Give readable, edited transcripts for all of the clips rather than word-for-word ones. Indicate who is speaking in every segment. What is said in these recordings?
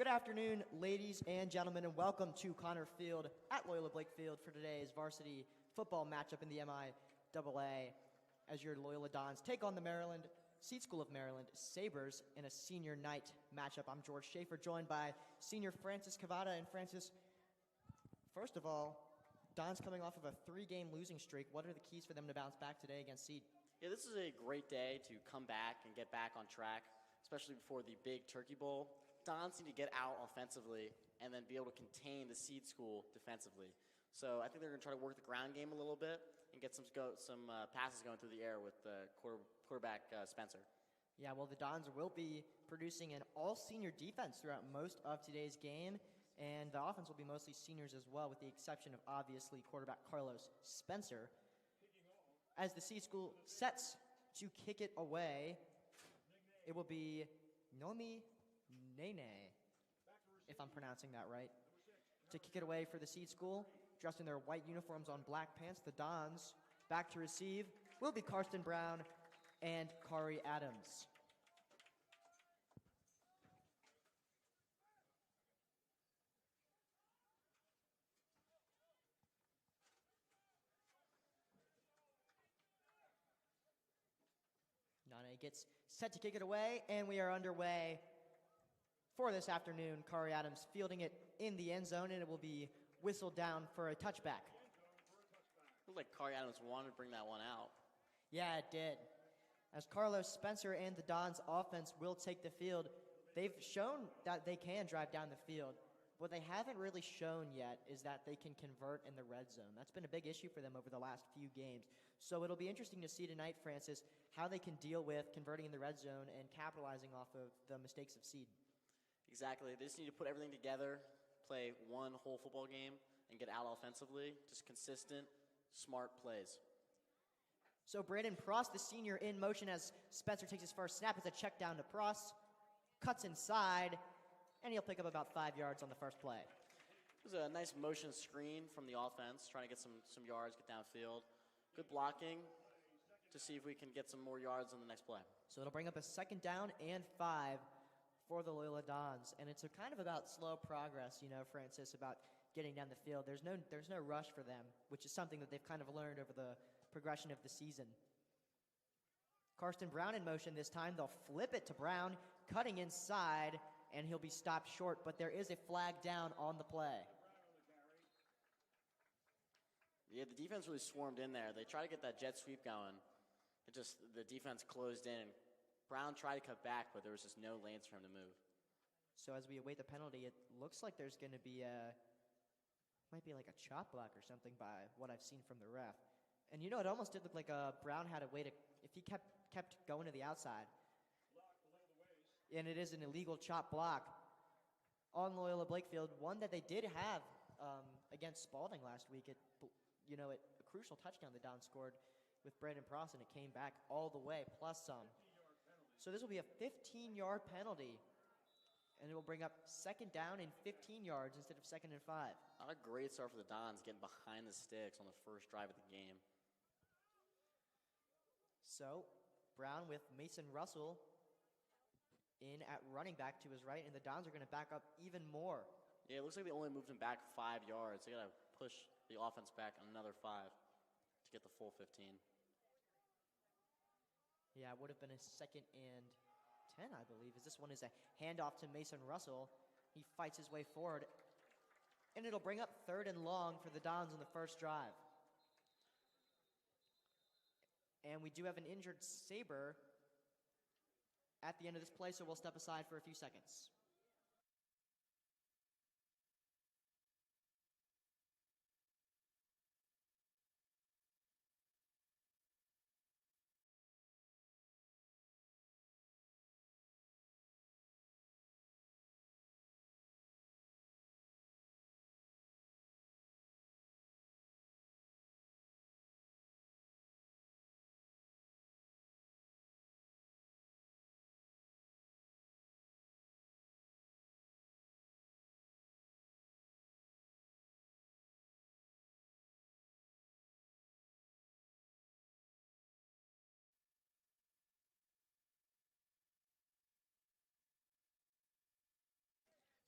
Speaker 1: Good afternoon, ladies and gentlemen, and welcome to Connor Field at Loyola Blakefield for today's varsity football matchup in the MIAA as your Loyola Dons take on the Seed School of Maryland Sabres in a senior night matchup. I'm George Schaefer, joined by senior Francis Cavada. And Francis, first of all, Dons coming off of a 3-game losing streak. What are the keys for them to bounce back today against Seed?
Speaker 2: Yeah, this is a great day to come back and get back on track, especially before the big Turkey Bowl. Dons need to get out offensively and then be able to contain the Seed School defensively. So I think they're going to try to work the ground game a little bit and get some passes going through the air with the quarterback Spencer.
Speaker 1: Yeah, well, the Dons will be producing an all-senior defense throughout most of today's game, and the offense will be mostly seniors as well, with the exception of, obviously, quarterback Carlos Spencer. As the Seed School sets to kick it away, it will be Nomi Nene, if I'm pronouncing that right, to kick it away for the Seed School. Dressed in their white uniforms on black pants, the Dons, back to receive, will be Karsten Brown and Kari Adams. Nane gets set to kick it away, and we are underway for this afternoon. Kari Adams fielding it in the end zone, and it will be whistled down for a touchback.
Speaker 2: Looked like Kari Adams wanted to bring that one out.
Speaker 1: Yeah, it did. As Carlos Spencer and the Dons offense will take the field, they've shown that they can drive down the field. What they haven't really shown yet is that they can convert in the red zone. That's been a big issue for them over the last few games. So it'll be interesting to see tonight, Francis, how they can deal with converting in the red zone and capitalizing off of the mistakes of Seed.
Speaker 2: Exactly. They just need to put everything together, play one whole football game, and get out offensively. Just consistent, smart plays.
Speaker 1: So Braden Pross, the senior, in motion as Spencer takes his first snap. It's a check down to Pross, cuts inside, and he'll pick up about 5 yards on the first play.
Speaker 2: It was a nice motion screen from the offense, trying to get some yards, get downfield. Good blocking to see if we can get some more yards on the next play.
Speaker 1: So it'll bring up a 2nd down and 5 for the Loyola Dons. And it's kind of about slow progress, Francis, about getting down the field. There's no rush for them, which is something that they've kind of learned over the progression of the season. Karsten Brown in motion this time. They'll flip it to Brown, cutting inside, and he'll be stopped short, but there is a flag down on the play.
Speaker 2: Yeah, the defense really swarmed in there. They tried to get that jet sweep going. The defense closed in. Brown tried to cut back, but there was just no lanes for him to move.
Speaker 1: So as we await the penalty, it looks like there's going to be might be like a chop block or something by what I've seen from the ref. And it almost did look like Brown had a way to, if he kept going to the outside. And it is an illegal chop block on Loyola Blakefield, one that they did have against Spalding last week. A crucial touchdown the Dons scored with Brandon Pross, and it came back all the way, plus some. So this will be a 15-yard penalty, and it will bring up 2nd down and 15 yards instead of 2nd and 5.
Speaker 2: Not a great start for the Dons, getting behind the sticks on the first drive of the game.
Speaker 1: So Brown with Mason Russell in at running back to his right, and the Dons are going to back up even more.
Speaker 2: Yeah, it looks like they only moved him back 5 yards. They got to push the offense back another 5 to get the full 15.
Speaker 1: Yeah, it would have been a 2nd and 10, I believe, as this one is a handoff to Mason Russell. He fights his way forward, and it'll bring up 3rd and long for the Dons on the first drive. And we do have an injured Sabre at the end of this play, so we'll step aside for a few seconds.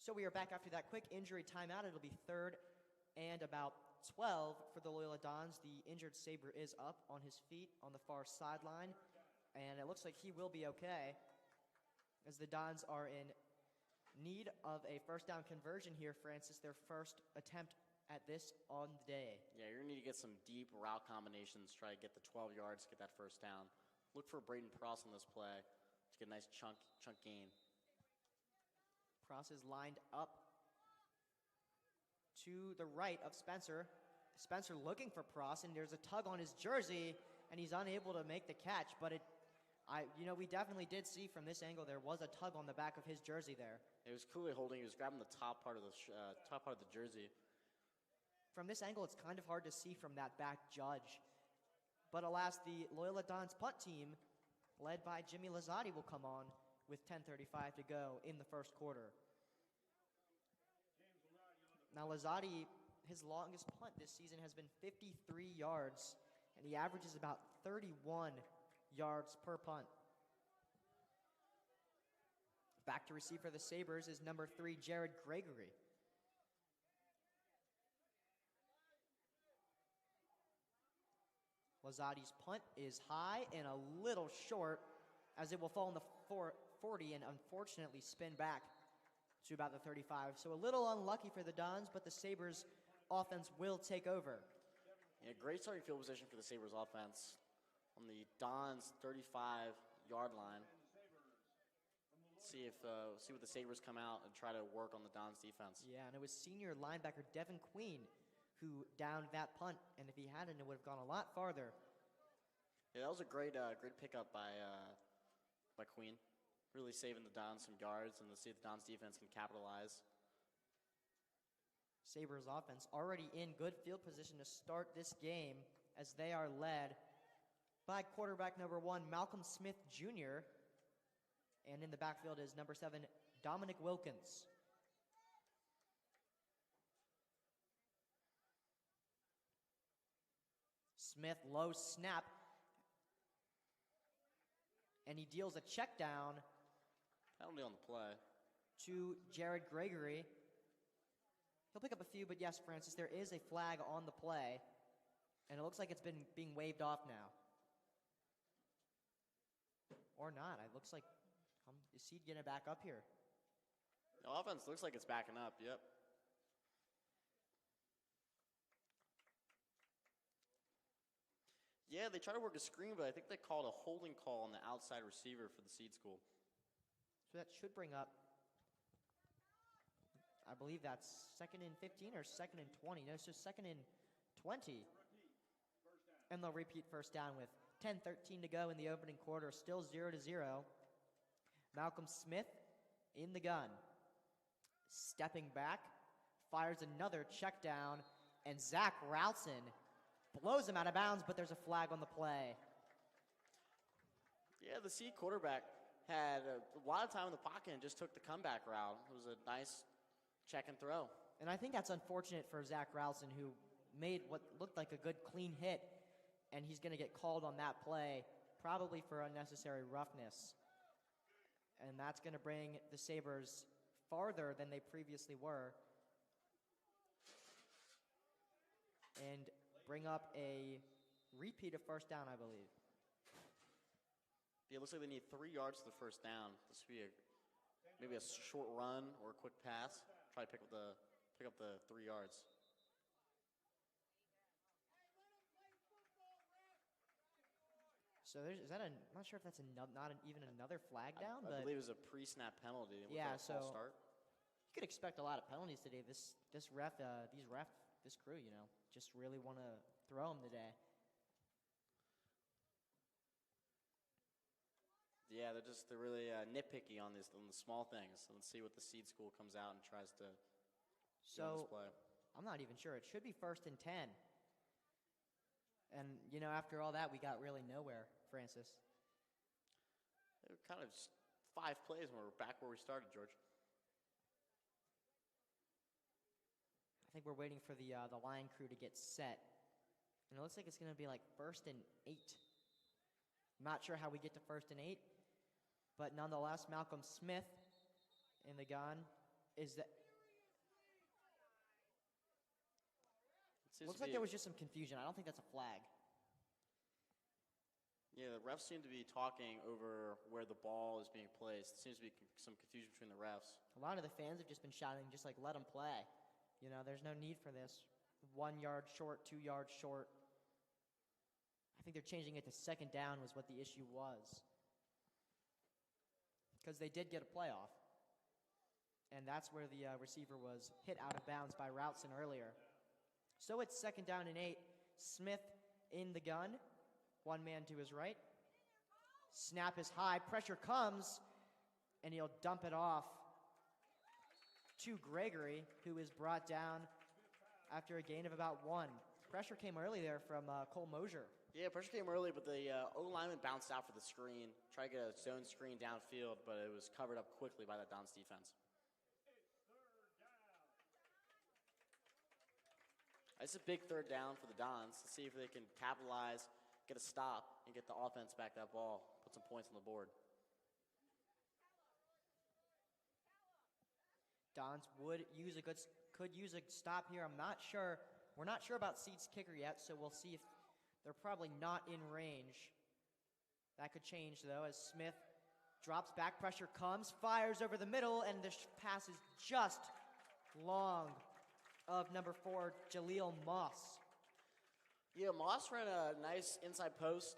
Speaker 1: So we are back after that quick injury timeout. It'll be 3rd and about 12 for the Loyola Dons. The injured Saber is up on his feet on the far sideline, and it looks like he will be okay, as the Dons are in need of a first down conversion here, Francis. Their first attempt at this on the day.
Speaker 2: Yeah, you're going to need to get some deep route combinations, try to get the 12 yards to get that first down. Look for Braden Pross on this play to get a nice chunk gain.
Speaker 1: Pross is lined up to the right of Spencer. Spencer looking for Pross, and there's a tug on his jersey, and he's unable to make the catch. But we definitely did see from this angle there was a tug on the back of his jersey there.
Speaker 2: It was clearly holding. He was grabbing the top part of the jersey.
Speaker 1: From this angle, it's kind of hard to see from that back judge. But alas, the Loyola Dons punt team, led by Jimmy Lazzotti, will come on with 10:35 to go in the first quarter. Now Lazzotti, his longest punt this season has been 53 yards, and he averages about 31 yards per punt. Back to receive for the Sabres is number 3, Jared Gregory. Lazzotti's punt is high and a little short, as it will fall in the 40 and unfortunately spin back to about the 35. So a little unlucky for the Dons, but the Sabres offense will take over.
Speaker 2: Yeah, great starting field position for the Sabres offense on the Dons 35-yard line. See what the Sabres come out and try to work on the Dons defense.
Speaker 1: Yeah, and it was senior linebacker Devin Queen who downed that punt, and if he hadn't, it would have gone a lot farther.
Speaker 2: Yeah, that was a great pickup by Queen. Really saving the Dons some yards, and to see if the Dons defense can capitalize.
Speaker 1: Sabres offense already in good field position to start this game, as they are led by quarterback number 1, Malcolm Smith Jr., and in the backfield is number 7, Dominic Wilkins. Smith, low snap, and he deals a check down.
Speaker 2: Penalty on the play.
Speaker 1: To Jared Gregory. He'll pick up a few, but yes, Francis, there is a flag on the play, and it looks like it's been being waved off now. Or not. It looks like, is Seed getting it back up here?
Speaker 2: The offense looks like it's backing up, yep. Yeah, they try to work a screen, but I think they called a holding call on the outside receiver for the Seed School.
Speaker 1: So that should bring up, I believe that's 2nd and 15 or 2nd and 20. No, it's just 2nd and 20. And they'll repeat first down with 10:13 to go in the opening quarter. Still 0-0. Malcolm Smith in the gun. Stepping back, fires another check down, and Zach Routson blows him out of bounds, but there's a flag on the play.
Speaker 2: Yeah, the Seed quarterback had a lot of time in the pocket and just took the comeback route. It was a nice check and throw.
Speaker 1: And I think that's unfortunate for Zach Routson, who made what looked like a good clean hit, and he's going to get called on that play, probably for unnecessary roughness. And that's going to bring the Sabres farther than they previously were, and bring up a repeat of first down, I believe.
Speaker 2: Yeah, it looks like they need 3 yards to the first down. This would be maybe a short run or a quick pass. Try to pick up the 3 yards.
Speaker 1: So I'm not sure if that's not even another flag down,
Speaker 2: I
Speaker 1: but
Speaker 2: believe it was a pre-snap penalty.
Speaker 1: Yeah,
Speaker 2: False
Speaker 1: so
Speaker 2: start.
Speaker 1: you could expect a lot of penalties today. This crew, just really want to throw them today.
Speaker 2: Yeah, they're really nitpicky on the small things. So let's see what the Seed School comes out and tries to do on this play.
Speaker 1: I'm not even sure. It should be 1st and 10. And, after all that, we got really nowhere, Francis.
Speaker 2: It was kind of just 5 plays when we're back where we started, George.
Speaker 1: I think we're waiting for the line crew to get set. And it looks like it's going to be like 1st and 8. I'm not sure how we get to 1st and 8. But nonetheless, Malcolm Smith in the gun. Is that
Speaker 2: It seems
Speaker 1: looks
Speaker 2: to
Speaker 1: like
Speaker 2: be,
Speaker 1: there was just some confusion. I don't think that's a flag.
Speaker 2: yeah, the refs seem to be talking over where the ball is being placed. There seems to be some confusion between the refs.
Speaker 1: A lot of the fans have just been shouting, just like, let them play. You know, there's no need for this. 1 yard short, 2 yards short. I think they're changing it to second down was what the issue was. Because they did get a playoff. And that's where the receiver was hit out of bounds by Routson earlier. So it's second down and 8. Smith in the gun. One man to his right. Snap is high. Pressure comes. And he'll dump it off to Gregory, who is brought down after a gain of about 1. Pressure came early there from Cole Mosier.
Speaker 2: Yeah, pressure came early, but the O-lineman bounced out for the screen. Tried to get a zone screen downfield, but it was covered up quickly by that Dons defense. It's a big third down for the Dons to see if they can capitalize, get a stop, and get the offense back that ball, put some points on the board.
Speaker 1: Dons could use a stop here. I'm not sure. We're not sure about Seed's kicker yet, so we'll see if they're probably not in range. That could change, though, as Smith drops back, pressure comes, fires over the middle, and the pass is just long of number 4, Jaleel Moss.
Speaker 2: Yeah, Moss ran a nice inside post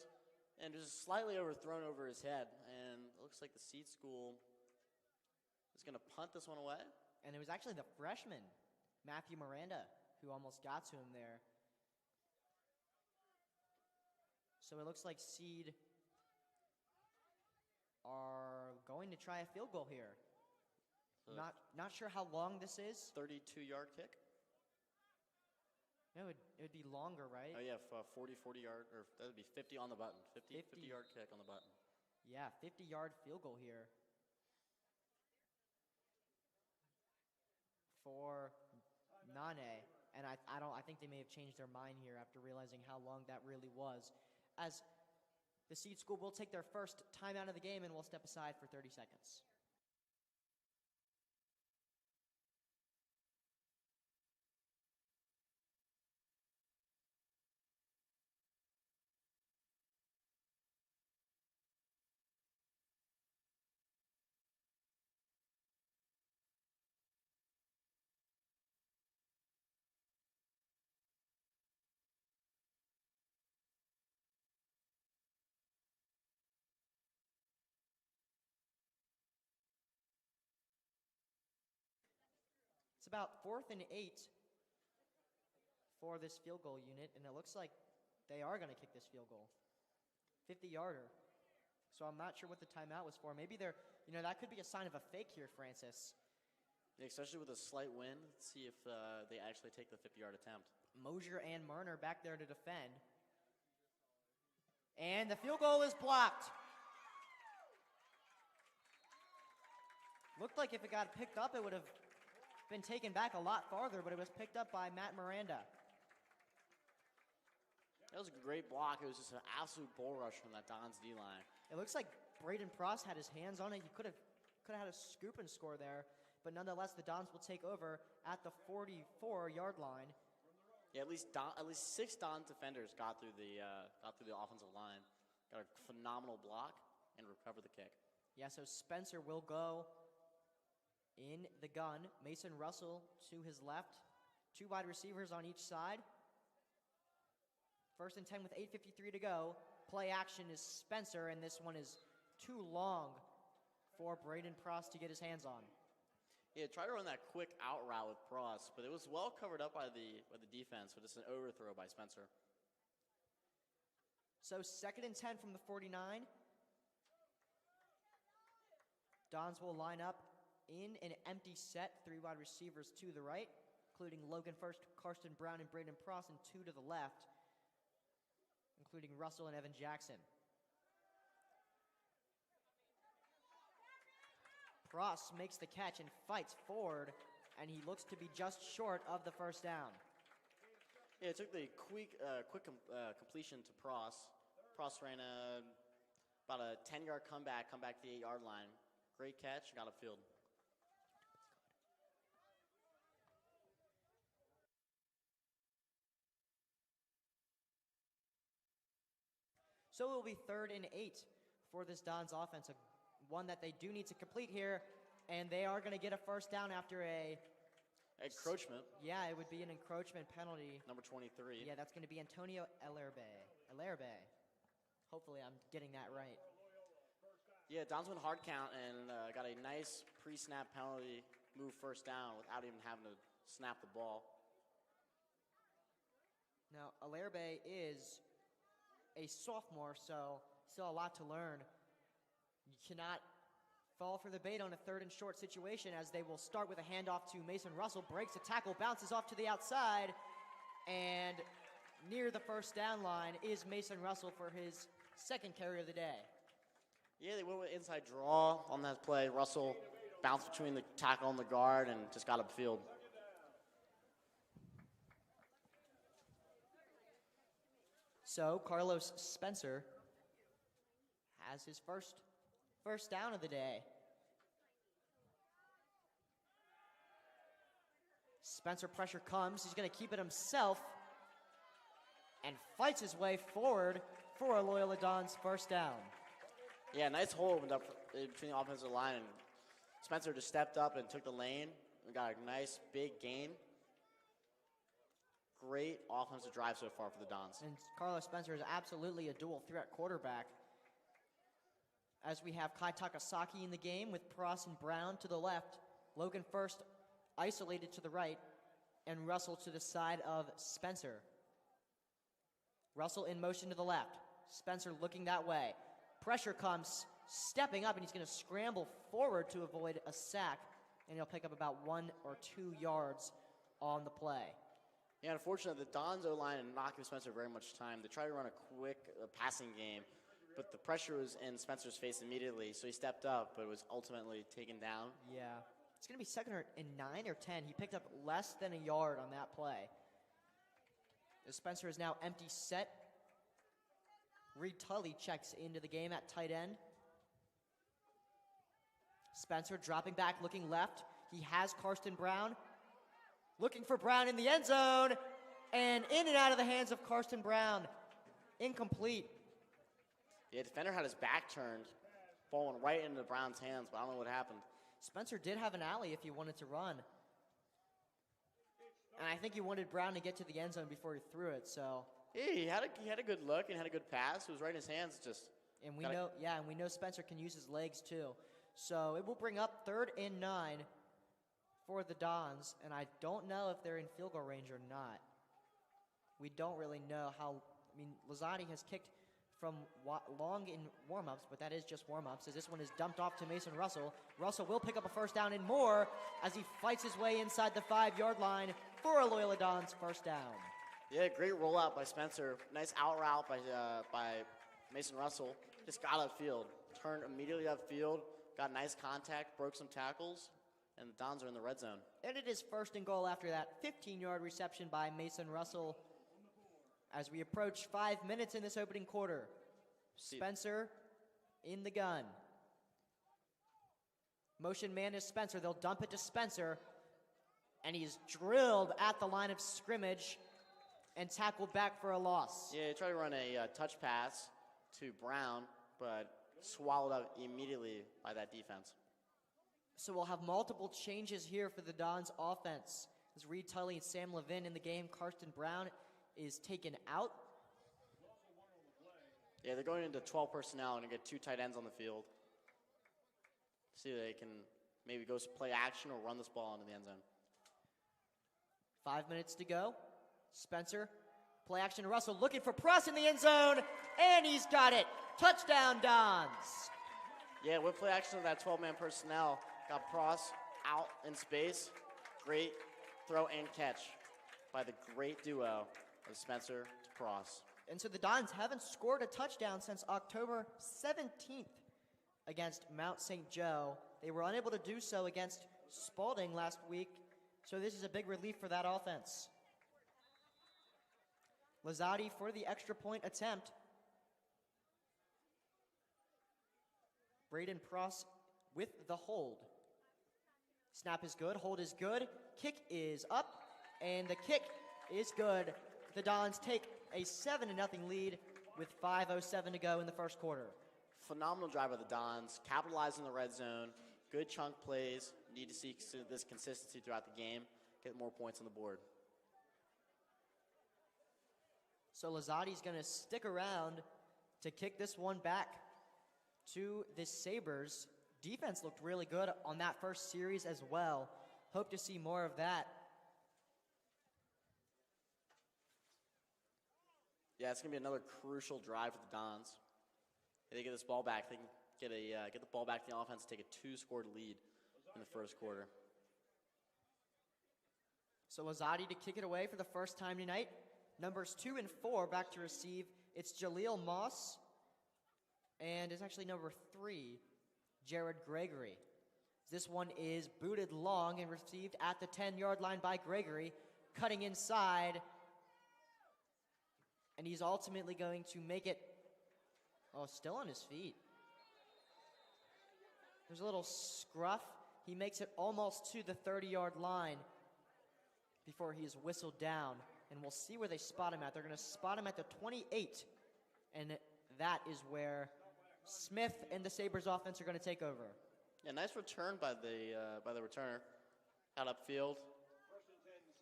Speaker 2: and just slightly overthrown over his head. And it looks like the Seed School is going to punt this one away.
Speaker 1: And it was actually the freshman, Matthew Miranda, who almost got to him there. So it looks like Seed are going to try a field goal here. Not sure how long this is.
Speaker 2: 32-yard kick.
Speaker 1: No, it would be longer, right?
Speaker 2: Oh, yeah, 40 yard, or that would be 50 on the button. 50-yard kick on the button.
Speaker 1: Yeah, 50-yard field goal here for Nane. And I think they may have changed their mind here after realizing how long that really was. As the Seed School will take their first timeout of the game and will step aside for 30 seconds. It's about 4th and 8 for this field goal unit, and it looks like they are going to kick this field goal. 50-yarder. So I'm not sure what the timeout was for. Maybe that could be a sign of a fake here, Francis.
Speaker 2: Yeah, especially with a slight wind. Let's see if they actually take the 50-yard attempt.
Speaker 1: Mosier and Murner back there to defend. And the field goal is blocked. Looked like if it got picked up, it would have been taken back a lot farther, but it was picked up by Matt Miranda.
Speaker 2: That was a great block. It was just an absolute bull rush from that Dons D-line.
Speaker 1: It looks like Braden Pross had his hands on it. He could have had a scoop and score there, but nonetheless, the Dons will take over at the 44-yard line.
Speaker 2: Yeah, at least 6 Dons defenders got through the offensive line, got a phenomenal block, and recovered the kick.
Speaker 1: Yeah, so Spencer will go in the gun. Mason Russell to his left. 2 wide receivers on each side. 1st and 10 with 8:53 to go. Play action is Spencer, and this one is too long for Braden Pross to get his hands on.
Speaker 2: Yeah, try to run that quick out route with Pross, but it was well covered up by the defense, but it's an overthrow by Spencer.
Speaker 1: So 2nd and 10 from the 49. Dons will line up in an empty set, 3 wide receivers to the right, including Logan First, Karsten Brown, and Braden Pross, and 2 to the left, including Russell and Evan Jackson. Pross makes the catch and fights forward, and he looks to be just short of the first down.
Speaker 2: Yeah, it took the quick completion to Pross. Pross ran about a 10-yard come back to the 8-yard line. Great catch, got upfield.
Speaker 1: So it will be 3rd and 8 for this Dons offense, one that they do need to complete here, and they are going to get a first down after a
Speaker 2: encroachment.
Speaker 1: Yeah, it would be an encroachment penalty.
Speaker 2: Number 23.
Speaker 1: Yeah, that's going to be Antonio Elerbe. Hopefully I'm getting that right.
Speaker 2: Yeah, Dons went hard count and got a nice pre-snap penalty, move first down without even having to snap the ball.
Speaker 1: Now, Elerbe is a sophomore, so still a lot to learn. You cannot fall for the bait on a 3rd and short situation, as they will start with a handoff to Mason Russell. Breaks a tackle, bounces off to the outside, and near the first down line is Mason Russell for his 2nd carry of the day.
Speaker 2: Yeah, they went with inside draw on that play. Russell bounced between the tackle and the guard and just got upfield.
Speaker 1: So Carlos Spencer has his first down of the day. Spencer pressure comes. He's going to keep it himself and fights his way forward for a Loyola Dons first down.
Speaker 2: Yeah, nice hole opened up between the offensive line, and Spencer just stepped up and took the lane and got a nice big gain. Great offensive drive so far for the Dons.
Speaker 1: And Carlos Spencer is absolutely a dual threat quarterback, as we have Kai Takasaki in the game with Pross and Brown to the left, Logan First isolated to the right, and Russell to the side of Spencer. Russell in motion to the left. Spencer looking that way. Pressure comes, stepping up, and he's going to scramble forward to avoid a sack, and he'll pick up about 1 or 2 yards on the play.
Speaker 2: Yeah, unfortunately, the Dons O-line and not giving Spencer very much time. They tried to run a quick passing game, but the pressure was in Spencer's face immediately, so he stepped up, but was ultimately taken down.
Speaker 1: Yeah. It's going to be 2nd and 9 or 10. He picked up less than a yard on that play. As Spencer is now empty set. Reed Tully checks into the game at tight end. Spencer dropping back, looking left. He has Karsten Brown. Looking for Brown in the end zone. And in and out of the hands of Karsten Brown. Incomplete.
Speaker 2: Yeah, defender had his back turned, falling right into Brown's hands, but I don't know what happened.
Speaker 1: Spencer did have an alley if he wanted to run. And I think he wanted Brown to get to the end zone before he threw it, so.
Speaker 2: Yeah, he had a good look and had a good pass. It was right in his hands, just.
Speaker 1: And we know Spencer can use his legs too. So it will bring up 3rd and 9 for the Dons, and I don't know if they're in field goal range or not. We don't really know how. I mean, Lozati has kicked from long in warm-ups, but that is just warm-ups, as this one is dumped off to Mason Russell. Russell will pick up a first down and more as he fights his way inside the 5-yard line for a Loyola Dons first down.
Speaker 2: Yeah, great rollout by Spencer. Nice out route by Mason Russell. Just got upfield, turned immediately upfield, got nice contact, broke some tackles, and the Dons are in the red zone.
Speaker 1: And it is 1st and goal after that 15-yard reception by Mason Russell. As we approach 5 minutes in this opening quarter, Spencer in the gun. Motion man is Spencer. They'll dump it to Spencer, and he's drilled at the line of scrimmage and tackled back for a loss.
Speaker 2: Yeah, he tried to run a touch pass to Brown, but swallowed up immediately by that defense.
Speaker 1: So we'll have multiple changes here for the Dons offense. As Reed Tully and Sam Levin in the game, Karsten Brown is taken out.
Speaker 2: Yeah, they're going into 12 personnel and get 2 tight ends on the field. See if they can maybe go play action or run this ball into the end zone.
Speaker 1: 5 minutes to go. Spencer, play action to Russell, looking for Pross in the end zone, and he's got it. Touchdown, Dons.
Speaker 2: Yeah, with play action of that 12-man personnel, got Pross out in space. Great throw and catch by the great duo of Spencer to Pross.
Speaker 1: And so the Dons haven't scored a touchdown since October 17th against Mount St. Joe. They were unable to do so against Spalding last week, so this is a big relief for that offense. Lozati for the extra point attempt. Braden Pross with the hold. Snap is good, hold is good, kick is up, and the kick is good. The Dons take a 7-0 lead
Speaker 2: with 5:07 to go in the first quarter. Phenomenal drive by the Dons, capitalizing the red zone, good chunk plays. Need to see this consistency throughout the game, get more points on the board.
Speaker 1: So Lazati's going to stick around to kick this one back to the Sabres. Defense looked really good on that first series as well. Hope to see more of that.
Speaker 2: Yeah, it's going to be another crucial drive for the Dons. If they get this ball back, they can get the ball back to the offense and take a 2-score lead in the first quarter.
Speaker 1: So Lazati to kick it away for the first time tonight. Numbers 2 and 4 back to receive. It's Jaleel Moss. And it's actually number 3, Jared Gregory. This one is booted long and received at the 10-yard line by Gregory, cutting inside. And he's ultimately going to make it, still on his feet. There's a little scruff. He makes it almost to the 30-yard line before he is whistled down. And we'll see where they spot him at. They're going to spot him at the 28. And that is where Smith and the Sabres offense are going to take over.
Speaker 2: Yeah, nice return by the returner. Out upfield.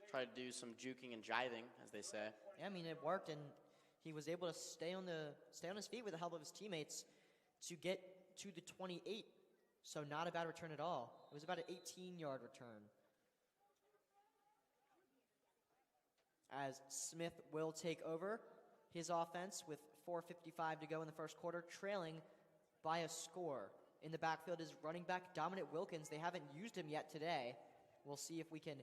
Speaker 2: Tried to do some juking and jiving, as they say.
Speaker 1: Yeah, I mean, it worked, and he was able to stay on his feet with the help of his teammates to get to the 28. So not a bad return at all. It was about an 18-yard return. As Smith will take over his offense with 4:55 to go in the first quarter, trailing by a score. In the backfield is running back Dominic Wilkins. They haven't used him yet today. We'll see if we can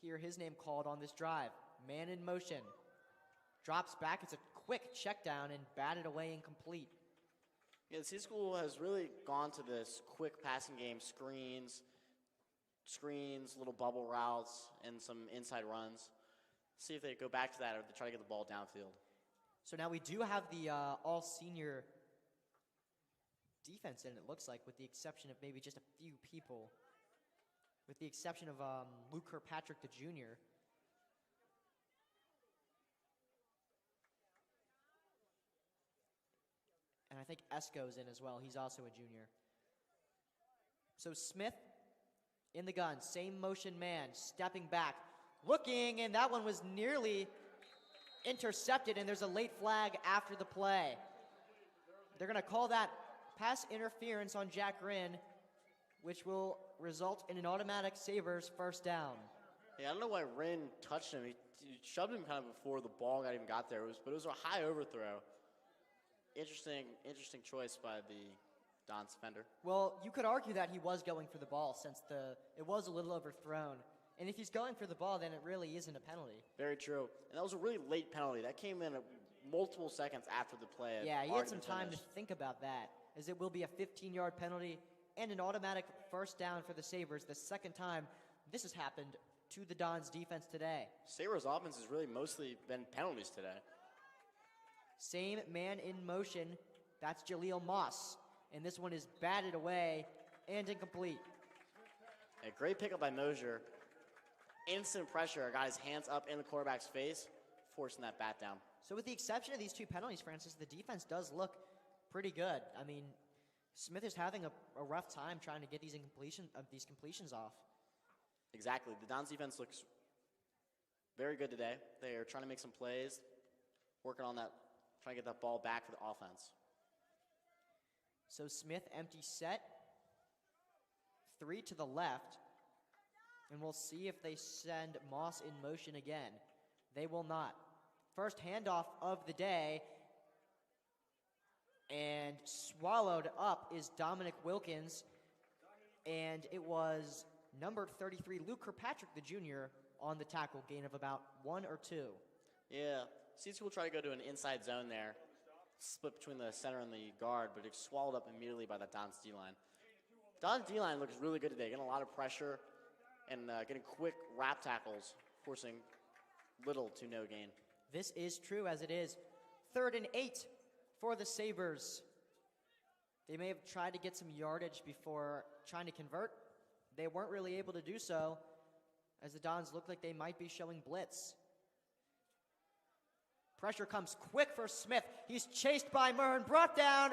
Speaker 1: hear his name called on this drive. Man in motion. Drops back. It's a quick check down and batted away incomplete.
Speaker 2: Yeah, the C-School has really gone to this quick passing game, screens, little bubble routes, and some inside runs. See if they go back to that or they try to get the ball downfield.
Speaker 1: So now we do have the all-senior defense in, it looks like, with the exception of maybe just a few people. With the exception of Luke Kirkpatrick, the junior. And I think Esco's in as well. He's also a junior. So Smith in the gun, same motion man, stepping back, looking, and that one was nearly intercepted, and there's a late flag after the play. They're going to call that pass interference on Jack Rinn, which will result in an automatic Sabres first down.
Speaker 2: Yeah, I don't know why Rinn touched him. He shoved him kind of before the ball even got there, but it was a high overthrow. Interesting choice by the Don's defender.
Speaker 1: Well, you could argue that he was going for the ball since it was a little overthrown. And if he's going for the ball, then it really isn't a penalty.
Speaker 2: Very true. And that was a really late penalty. That came in multiple seconds after the play.
Speaker 1: Yeah, he had some time to think about that, as it will be a 15-yard penalty and an automatic first down for the Sabres, the second time this has happened to the Dons defense today.
Speaker 2: Sabres offense has really mostly been penalties today.
Speaker 1: Same man in motion. That's Jaleel Moss. And this one is batted away and incomplete.
Speaker 2: A great pickup by Mosier. Instant pressure. Got his hands up in the quarterback's face, forcing that bat down.
Speaker 1: So with the exception of these two penalties, Francis, the defense does look pretty good. I mean, Smith is having a rough time trying to get these completions off.
Speaker 2: Exactly. The Dons defense looks very good today. They are trying to make some plays, working on that, trying to get that ball back for the offense.
Speaker 1: So Smith empty set, 3 to the left, and we'll see if they send Moss in motion again. They will not. First handoff of the day, and swallowed up is Dominic Wilkins, and it was number 33, Luke Kirkpatrick, the junior, on the tackle, gain of about 1 or 2.
Speaker 2: Yeah, C-School will try to go to an inside zone there, split between the center and the guard, but it's swallowed up immediately by the Don's D-line. Don's D-line looks really good today, getting a lot of pressure and getting quick wrap tackles, forcing little to no gain.
Speaker 1: This is true, as it is 3rd and 8 for the Sabres. They may have tried to get some yardage before trying to convert. They weren't really able to do so, as the Dons look like they might be showing blitz. Pressure comes quick for Smith. He's chased by Mern, brought down,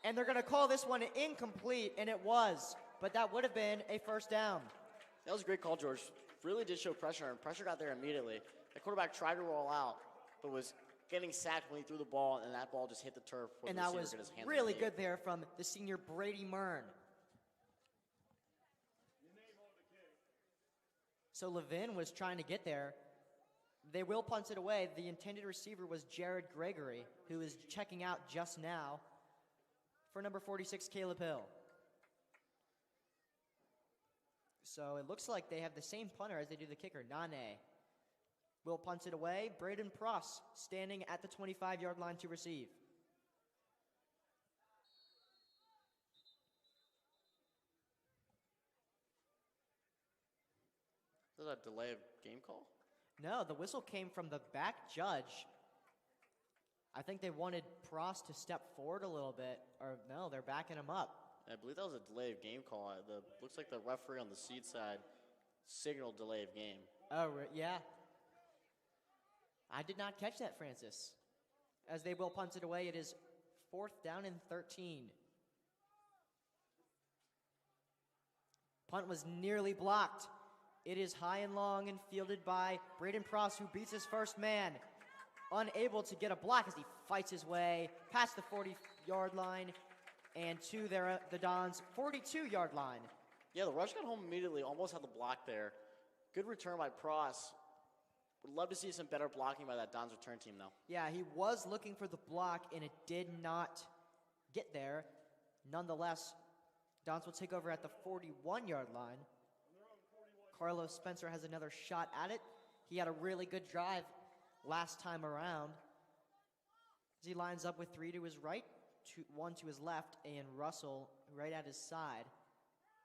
Speaker 1: and they're going to call this one incomplete, and it was. But that would have been a first down.
Speaker 2: That was a great call, George. Really did show pressure, and pressure got there immediately. The quarterback tried to roll out, but was getting sacked when he threw the ball, and that ball just hit the turf.
Speaker 1: And that was really good there from the senior Brady Mern. So Levin was trying to get there. They will punt it away. The intended receiver was Jared Gregory, who is checking out just now for number 46, Caleb Hill. So it looks like they have the same punter as they do the kicker, Nane. Will punt it away. Braden Pross standing at the 25-yard line to receive.
Speaker 2: Is that a delay of game call?
Speaker 1: No, the whistle came from the back judge. I think they wanted Pross to step forward a little bit, or no, they're backing him up.
Speaker 2: I believe that was a delay of game call. Looks like the referee on the seed side signaled delay of game.
Speaker 1: Oh, yeah. I did not catch that, Francis. As they will punt it away, it is 4th down and 13. Punt was nearly blocked. It is high and long and fielded by Braden Pross, who beats his first man. Unable to get a block as he fights his way past the 40-yard line and to the Dons' 42-yard line.
Speaker 2: Yeah, the rush got home immediately, almost had the block there. Good return by Pross. Would love to see some better blocking by that Dons return team, though.
Speaker 1: Yeah, he was looking for the block, and it did not get there. Nonetheless, Dons will take over at the 41-yard line. Carlos Spencer has another shot at it. He had a really good drive last time around. As he lines up with 3 to his right, 1 to his left, and Russell right at his side.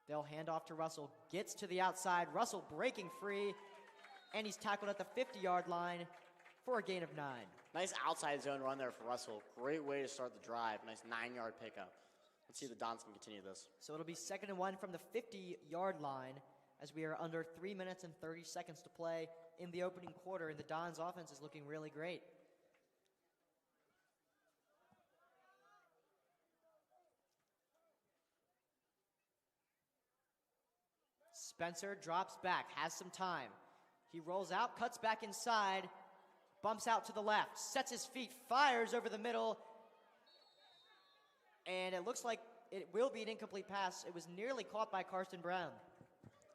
Speaker 1: They'll hand off to Russell. Gets to the outside. Russell breaking free. And he's tackled at the 50-yard line for a gain of 9.
Speaker 2: Nice outside zone run there for Russell. Great way to start the drive. Nice 9-yard pickup. Let's see if the Dons can continue this.
Speaker 1: So it'll be 2nd and 1 from the 50-yard line as we are under 3 minutes and 30 seconds to play in the opening quarter, and the Dons offense is looking really great. Spencer drops back, has some time. He rolls out, cuts back inside, bumps out to the left, sets his feet, fires over the middle, and it looks like it will be an incomplete pass. It was nearly caught by Karsten Brown.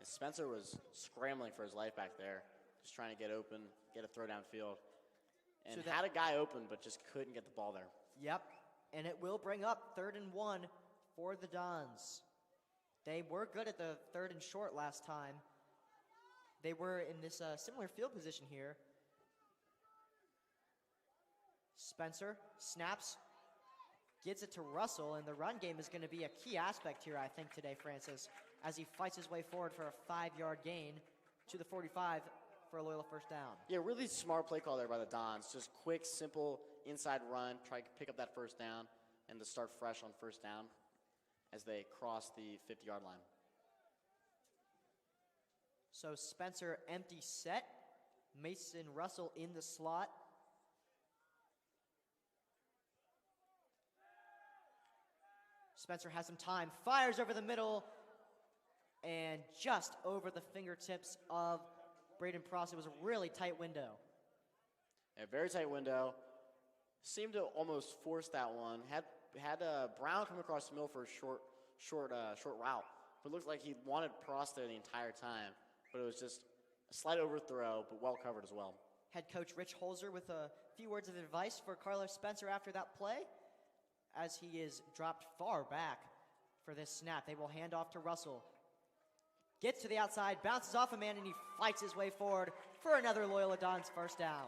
Speaker 2: Spencer was scrambling for his life back there, just trying to get open, get a throw downfield, and had a guy open, but just couldn't get the ball there.
Speaker 1: Yep, and it will bring up 3rd and 1 for the Dons. They were good at the 3rd and short last time. They were in this similar field position here. Spencer snaps, gets it to Russell, and the run game is going to be a key aspect here, I think, today, Francis, as he fights his way forward for a 5-yard gain to the 45 for a Loyola first down.
Speaker 2: Yeah, really smart play call there by the Dons. Just quick, simple inside run, try to pick up that first down, and to start fresh on first down as they cross the 50-yard line.
Speaker 1: So Spencer empty set. Mason Russell in the slot. Spencer has some time, fires over the middle, and just over the fingertips of Braden Pross. It was a really tight window.
Speaker 2: A very tight window. Seemed to almost force that one. Had Brown come across the middle for a short route. But it looked like he wanted Pross there the entire time. But it was just a slight overthrow, but well covered as well.
Speaker 1: Head coach Rich Holzer with a few words of advice for Carlos Spencer after that play, as he is dropped far back for this snap. They will hand off to Russell. Gets to the outside, bounces off a man, and he fights his way forward for another Loyola Dons first down.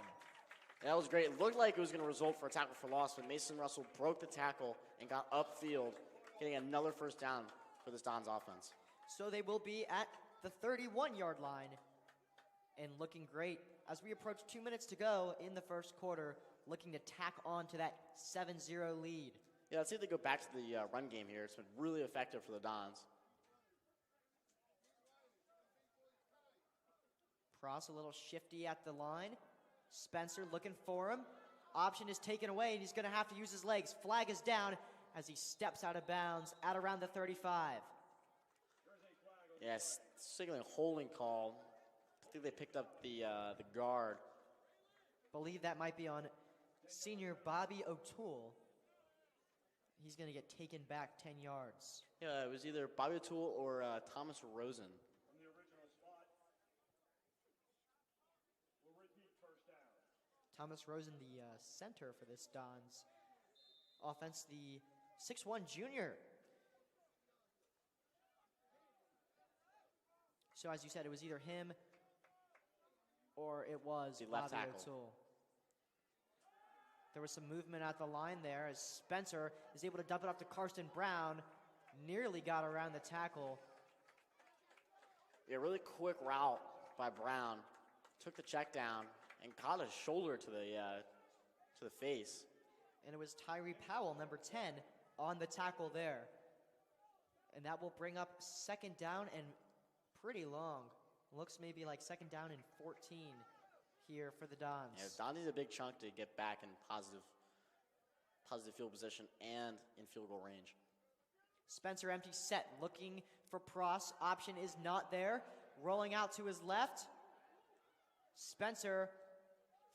Speaker 2: That was great. It looked like it was going to result for a tackle for loss, but Mason Russell broke the tackle and got upfield, getting another first down for this Dons offense.
Speaker 1: So they will be at the 31-yard line and looking great as we approach 2 minutes to go in the first quarter, looking to tack on to that 7-0 lead.
Speaker 2: Yeah, let's see if they go back to the run game here. It's been really effective for the Dons.
Speaker 1: Pross a little shifty at the line. Spencer looking for him. Option is taken away, and he's going to have to use his legs. Flag is down as he steps out of bounds at around the 35.
Speaker 2: Yes, signaling holding call. I think they picked up the guard.
Speaker 1: Believe that might be on senior Bobby O'Toole. He's going to get taken back 10 yards.
Speaker 2: Yeah, it was either Bobby O'Toole or Thomas Rosen.
Speaker 3: From the original spot. We'll repeat first down.
Speaker 1: Thomas Rosen, the center for this Dons offense, the 6'1 junior. So as you said, it was either him or it was
Speaker 2: The left
Speaker 1: Bobby
Speaker 2: tackle.
Speaker 1: O'Toole. There was some movement at the line there as Spencer is able to dump it off to Karsten Brown. Nearly got around the tackle.
Speaker 2: Yeah, really quick route by Brown. Took the check down and caught his shoulder to the face.
Speaker 1: And it was Tyree Powell, number 10, on the tackle there. And that will bring up second down and pretty long. Looks maybe like second down and 14 here for the Dons.
Speaker 2: Yeah, Don needs a big chunk to get back in positive field position and in field goal range.
Speaker 1: Spencer empty set, looking for Pross. Option is not there. Rolling out to his left. Spencer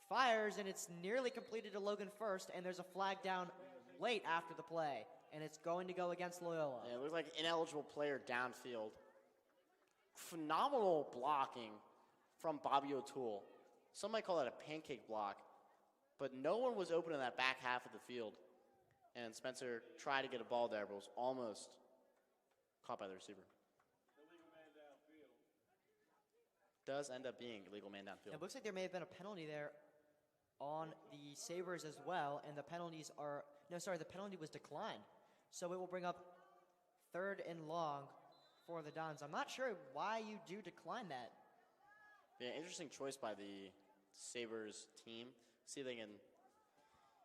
Speaker 1: fires, and it's nearly completed to Logan first, and there's a flag down late after the play, and it's going to go against Loyola.
Speaker 2: Yeah, it looked like an ineligible player downfield. Phenomenal blocking from Bobby O'Toole. Some might call that a pancake block, but no one was open in that back half of the field. And Spencer tried to get a ball there, but was almost caught by the receiver.
Speaker 3: Illegal man downfield.
Speaker 2: Does end up being illegal man downfield.
Speaker 1: It looks like there may have been a penalty there on the Sabres as well, and the penalty was declined. So it will bring up third and long for the Dons. I'm not sure why you do decline that.
Speaker 2: Yeah, interesting choice by the Sabres team. See if they can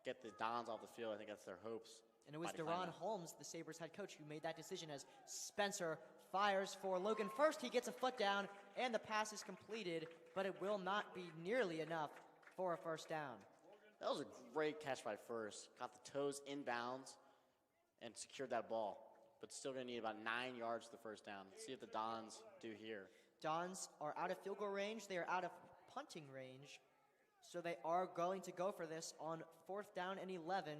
Speaker 2: get the Dons off the field. I think that's their hopes.
Speaker 1: And it was
Speaker 2: by declining
Speaker 1: Deron
Speaker 2: that.
Speaker 1: Holmes, the Sabres head coach, who made that decision as Spencer fires for Logan first. He gets a foot down, and the pass is completed, but it will not be nearly enough for a first down.
Speaker 2: That was a great catch by First. Got the toes inbounds and secured that ball. But still going to need about 9 yards to the first down. See if the Dons do here.
Speaker 1: Dons are out of field goal range. They are out of punting range. So they are going to go for this on fourth down and 11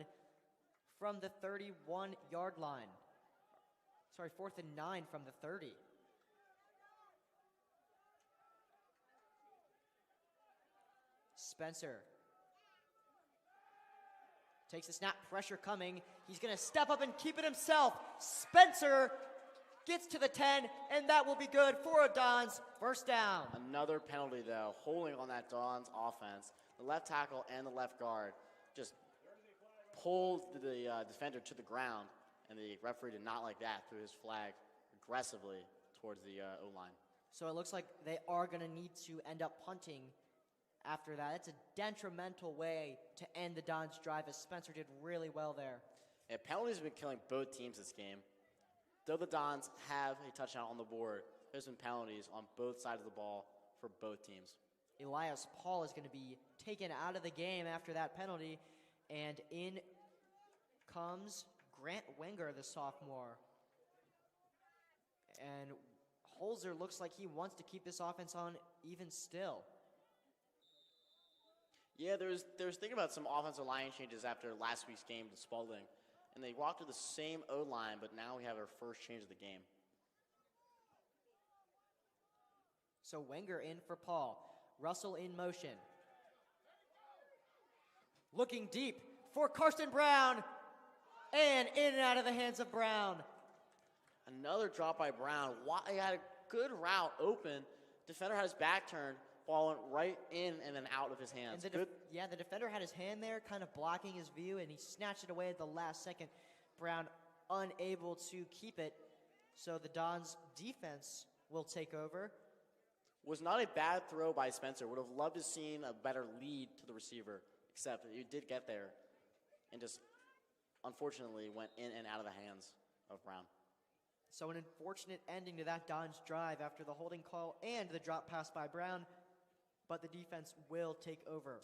Speaker 1: from the 31-yard line. Sorry, 4th and 9 from the 30. Spencer takes the snap, pressure coming. He's going to step up and keep it himself. Spencer gets to the 10, and that will be good for a Dons first down.
Speaker 2: Another penalty, though, holding on that Dons offense. The left tackle and the left guard just pulled the defender to the ground, and the referee did not like that, threw his flag aggressively towards the O-line.
Speaker 1: So it looks like they are going to need to end up punting after that. It's a detrimental way to end the Dons' drive, as Spencer did really well there.
Speaker 2: Yeah, penalties have been killing both teams this game. Though the Dons have a touchdown on the board, there's been penalties on both sides of the ball for both teams.
Speaker 1: Elias Paul is going to be taken out of the game after that penalty, and in comes Grant Wenger, the sophomore. And Holzer looks like he wants to keep this offense on even still.
Speaker 2: Yeah, there was thinking about some offensive line changes after last week's game to Spalding. And they walked to the same O-line, but now we have our first change of the game.
Speaker 1: So Wenger in for Paul. Russell in motion. Looking deep for Karsten Brown. And in and out of the hands of Brown.
Speaker 2: Another drop by Brown. He had a good route open. Defender had his back turned. Ball went right in and then out of his hands.
Speaker 1: And the defender had his hand there, kind of blocking his view, and he snatched it away at the last second. Brown unable to keep it, so the Dons' defense will take over.
Speaker 2: Was not a bad throw by Spencer. Would have loved to seen a better lead to the receiver, except he did get there and just unfortunately went in and out of the hands of Brown.
Speaker 1: So an unfortunate ending to that Dons drive after the holding call and the drop pass by Brown, but the defense will take over.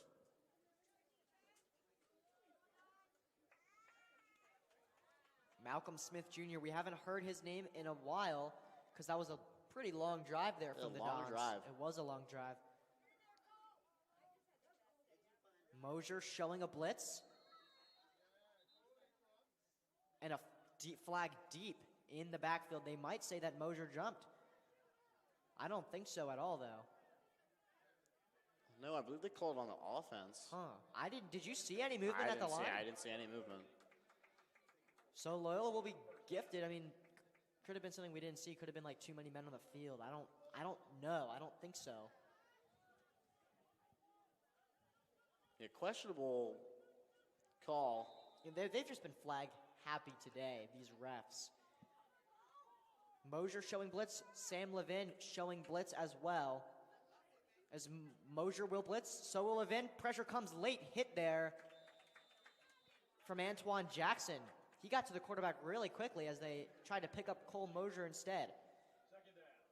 Speaker 1: Malcolm Smith Jr., we haven't heard his name in a while because that was a pretty long drive there from the Dons. It was a long drive. Mosier showing a blitz. And a flag deep in the backfield. They might say that Mosier jumped. I don't think so at all, though.
Speaker 2: No, I believe they called on the offense.
Speaker 1: Huh. Did you see any movement at the line?
Speaker 2: I didn't see any movement.
Speaker 1: So Loyola will be gifted. I mean, could have been something we didn't see. Could have been like too many men on the field. I don't know. I don't think so.
Speaker 2: Yeah, questionable call.
Speaker 1: Yeah, they've just been flag happy today, these refs. Mosier showing blitz. Sam Levin showing blitz as well. As Mosier will blitz, so will Levin. Pressure comes late. Hit there from Antoine Jackson. He got to the quarterback really quickly as they tried to pick up Cole Mosier instead.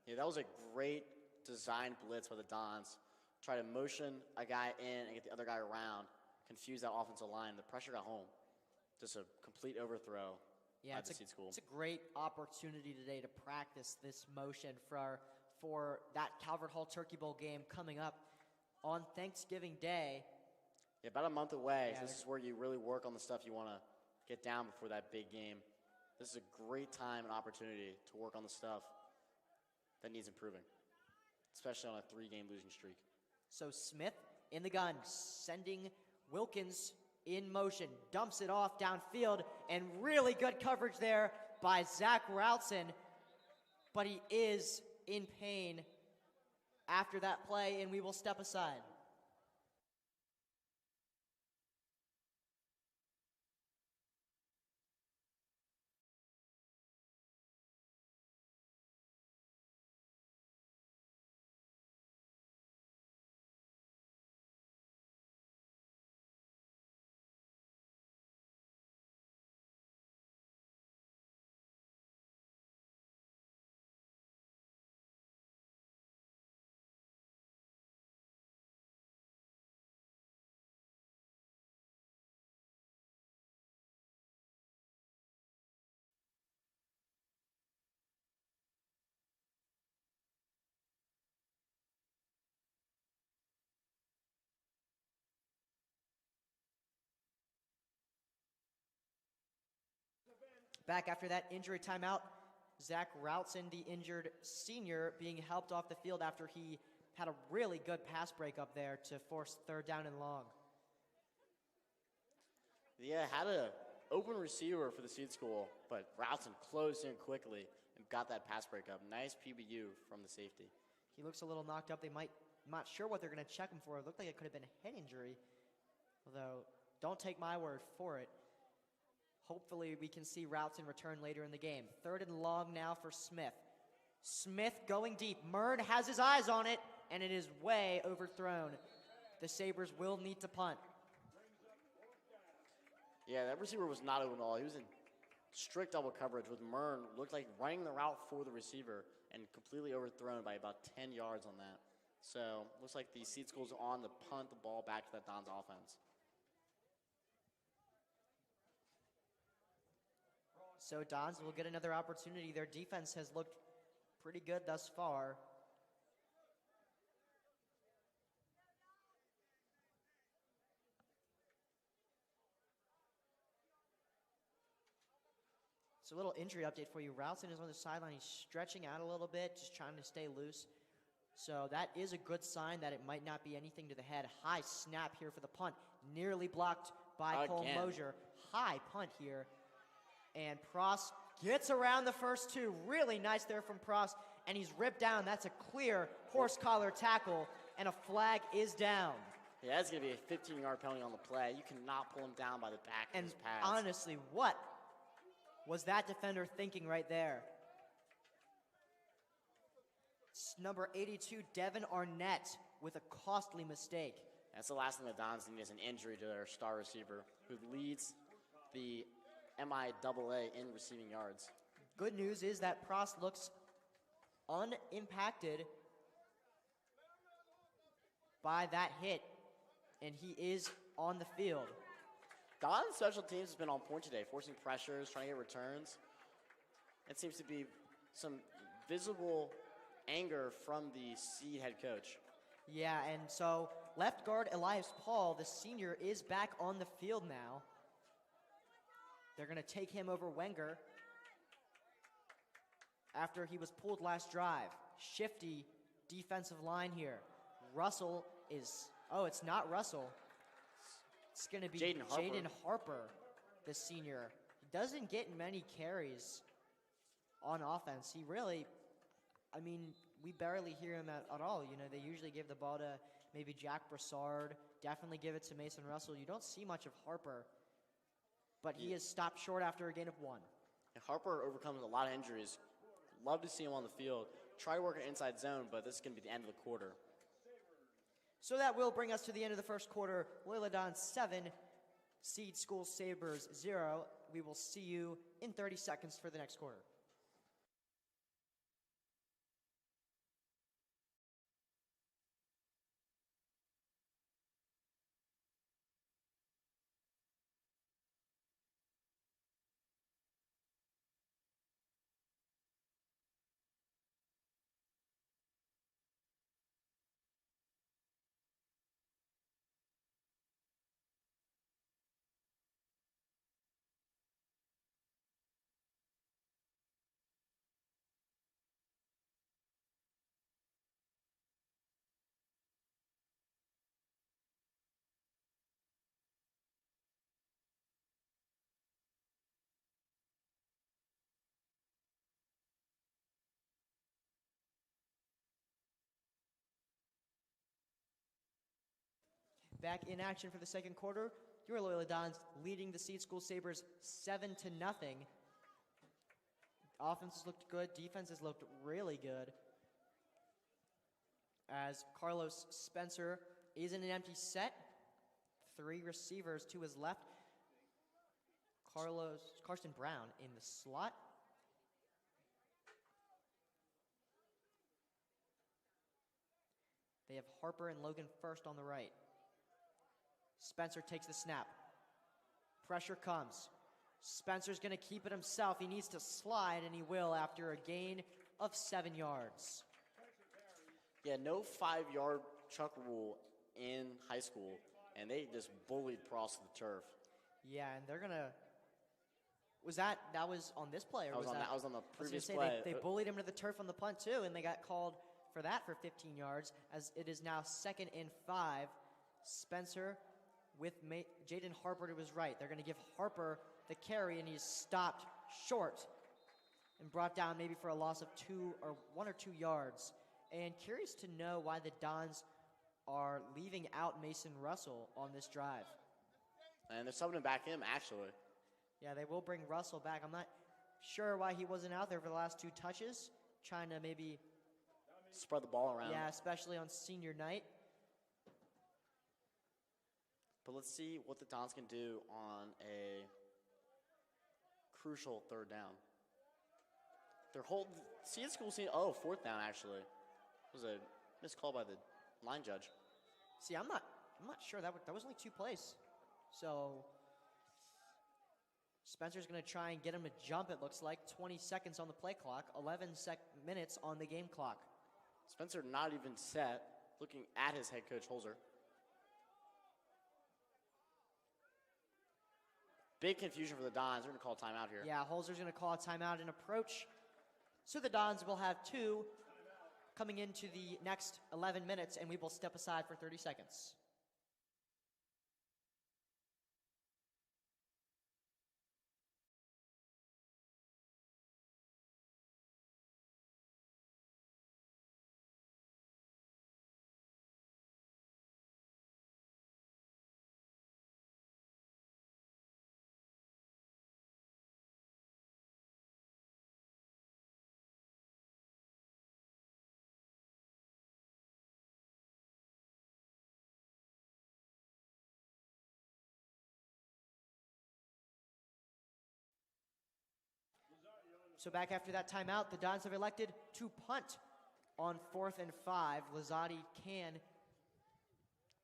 Speaker 2: Yeah, that was a great design blitz by the Dons. Try to motion a guy in and get the other guy around. Confuse that offensive line. The pressure got home. Just a complete overthrow by the Seed School.
Speaker 1: It's a great opportunity today to practice this motion for that Calvert Hall Turkey Bowl game coming up on Thanksgiving Day.
Speaker 2: Yeah, about a month away. Yeah, so this is where you really work on the stuff you want to get down before that big game. This is a great time and opportunity to work on the stuff that needs improving, especially on a 3-game losing streak.
Speaker 1: So Smith in the gun, sending Wilkins in motion, dumps it off downfield, and really good coverage there by Zach Routson, but he is in pain after that play, and we will step aside. Back after that injury timeout, Zach Routson, the injured senior, being helped off the field after he had a really good pass break up there to force 3rd down and long.
Speaker 2: Yeah, had an open receiver for the Seed School, but Routson closed in quickly and got that pass break up. Nice PBU from the safety.
Speaker 1: He looks a little knocked up. I'm not sure what they're going to check him for. It looked like it could have been a head injury, although don't take my word for it. Hopefully we can see Routson return later in the game. 3rd and long now for Smith. Smith going deep. Mern has his eyes on it, and it is way overthrown. The Sabres will need to punt.
Speaker 2: Yeah, that receiver was not open at all. He was in strict double coverage with Mern. Looked like running the route for the receiver and completely overthrown by about 10 yards on that. So looks like the Seed School's on to punt the ball back to that Dons offense.
Speaker 1: So Dons will get another opportunity. Their defense has looked pretty good thus far. So a little injury update for you. Routson is on the sideline. He's stretching out a little bit, just trying to stay loose. So that is a good sign that it might not be anything to the head. High snap here for the punt. Nearly blocked by Cole Mosier. High punt here. And Pross gets around the first 2. Really nice there from Pross. And he's ripped down. That's a clear horse collar tackle. And a flag is down.
Speaker 2: Yeah, that's going to be a 15-yard penalty on the play. You cannot pull him down by the back of his pads.
Speaker 1: Honestly, what was that defender thinking right there? It's number 82, Devin Arnett, with a costly mistake.
Speaker 2: That's the last thing the Dons need is an injury to their star receiver, who leads the MIAA in receiving yards.
Speaker 1: Good news is that Pross looks unimpacted by that hit, and he is on the field.
Speaker 2: Don's special teams has been on point today, forcing pressures, trying to get returns. It seems to be some visible anger from the Seed head coach.
Speaker 1: Yeah, and so left guard Elias Paul, the senior, is back on the field now. They're going to take him over Wenger after he was pulled last drive. Shifty defensive line here. Russell is, oh, it's not Russell. It's going to be Jaden Harper, the senior. He doesn't get many carries on offense. He really, I mean, we barely hear him at all. You know, they usually give the ball to maybe Jack Broussard, definitely give it to Mason Russell. You don't see much of Harper, but he is stopped short after a gain of 1.
Speaker 2: And Harper overcomes a lot of injuries. Love to see him on the field. Try to work an inside zone, but this is going to be the end of the quarter.
Speaker 1: So that will bring us to the end of the first quarter. Loyola Don 7, Seed School Sabres 0. We will see you in 30 seconds for the next quarter. Back in action for the second quarter, your Loyola Dons leading the Seed School Sabres 7-0. Offenses looked good. Defenses looked really good. As Carlos Spencer is in an empty set. 3 receivers to his left. Carson Brown in the slot. They have Harper and Logan First on the right. Spencer takes the snap. Pressure comes. Spencer's going to keep it himself. He needs to slide, and he will after a gain of 7 yards.
Speaker 2: Yeah, no 5-yard chuck rule in high school, and they just bullied Pross to the turf.
Speaker 1: Yeah, and they're going to... That was on this play? Or
Speaker 2: that was on the previous
Speaker 1: play.
Speaker 2: play.
Speaker 1: They bullied him to the turf on the punt, too, and they got called for that for 15 yards, as it is now 2nd and 5. Spencer with Jaden Harper to his right. They're going to give Harper the carry, and he's stopped short and brought down maybe for a loss of 1 or 2 yards. And curious to know why the Dons are leaving out Mason Russell on this drive.
Speaker 2: And they're subbing back him, actually.
Speaker 1: Yeah, they will bring Russell back. I'm not sure why he wasn't out there for the last 2 touches, trying to maybe
Speaker 2: spread the ball around.
Speaker 1: Yeah, especially on senior night.
Speaker 2: But let's see what the Dons can do on a crucial 3rd down. They're holding. Seed School, 4th down actually. It was a missed call by the line judge.
Speaker 1: See, I'm not sure that was only 2 plays. So Spencer's going to try and get him to jump. It looks like 20 seconds on the play clock, 11 minutes on the game clock.
Speaker 2: Spencer not even set, looking at his head coach Holzer. Big confusion for the Dons. They're going to call a timeout here.
Speaker 1: Yeah, Holzer's going to call a timeout and approach. So the Dons will have 2 coming into the next 11 minutes, and we will step aside for 30 seconds. So back after that timeout, the Dons have elected to punt on 4th and 5. Lizotti can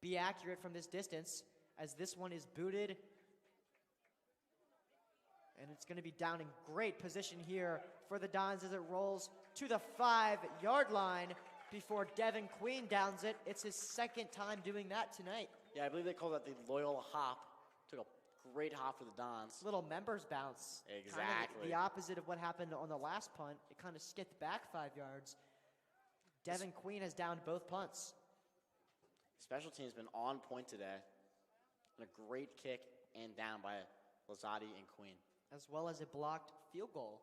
Speaker 1: be accurate from this distance, as this one is booted And it's going to be down in great position here for the Dons as it rolls to the 5-yard line before Devin Queen downs it. It's his second time doing that tonight.
Speaker 2: Yeah, I believe they called that the Loyola hop. Took a great hop for the Dons.
Speaker 1: Little members bounce.
Speaker 2: Exactly.
Speaker 1: Kind of the opposite of what happened on the last punt. It kind of skipped back 5 yards. Devin Queen has downed both punts.
Speaker 2: Special team's been on point today. And a great kick and down by Lazati and Queen.
Speaker 1: As well as a blocked field goal.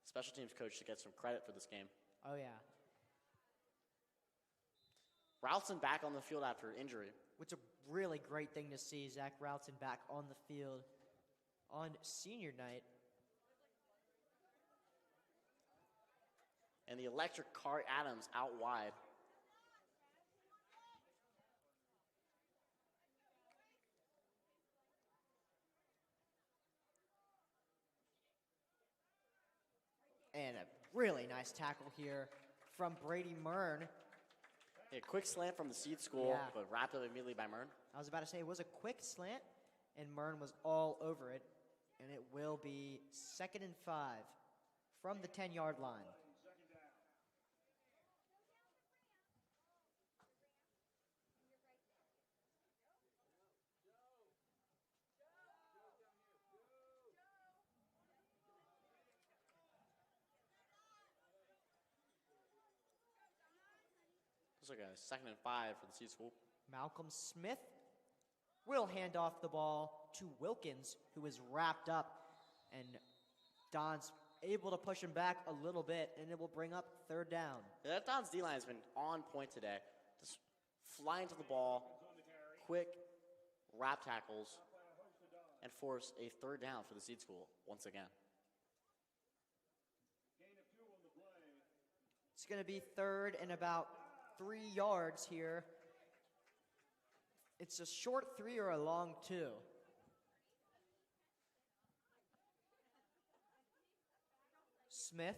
Speaker 2: Special teams coach should get some credit for this game.
Speaker 1: Oh, yeah.
Speaker 2: Ralston back on the field after injury.
Speaker 1: Which a really great thing to see, Zach Routzen back on the field on senior night.
Speaker 2: And the electric car Adams out wide.
Speaker 1: And a really nice tackle here from Brady Mern.
Speaker 2: A quick slant from the seed school,
Speaker 1: Yeah.
Speaker 2: but wrapped up immediately by Mern.
Speaker 1: I was about to say it was a quick slant, and Mern was all over it. And it will be 2nd and 5 from the 10-yard line.
Speaker 2: Looks like a 2nd and 5 for the seed school.
Speaker 1: Malcolm Smith will hand off the ball to Wilkins, who is wrapped up. And Don's able to push him back a little bit, and it will bring up 3rd down.
Speaker 2: Yeah, that Don's D-line has been on point today. Just flying to the ball, quick wrap tackles, and force a 3rd down for the seed school once again.
Speaker 1: It's going to be 3rd and about 3 yards here. It's a short 3 or a long 2. Smith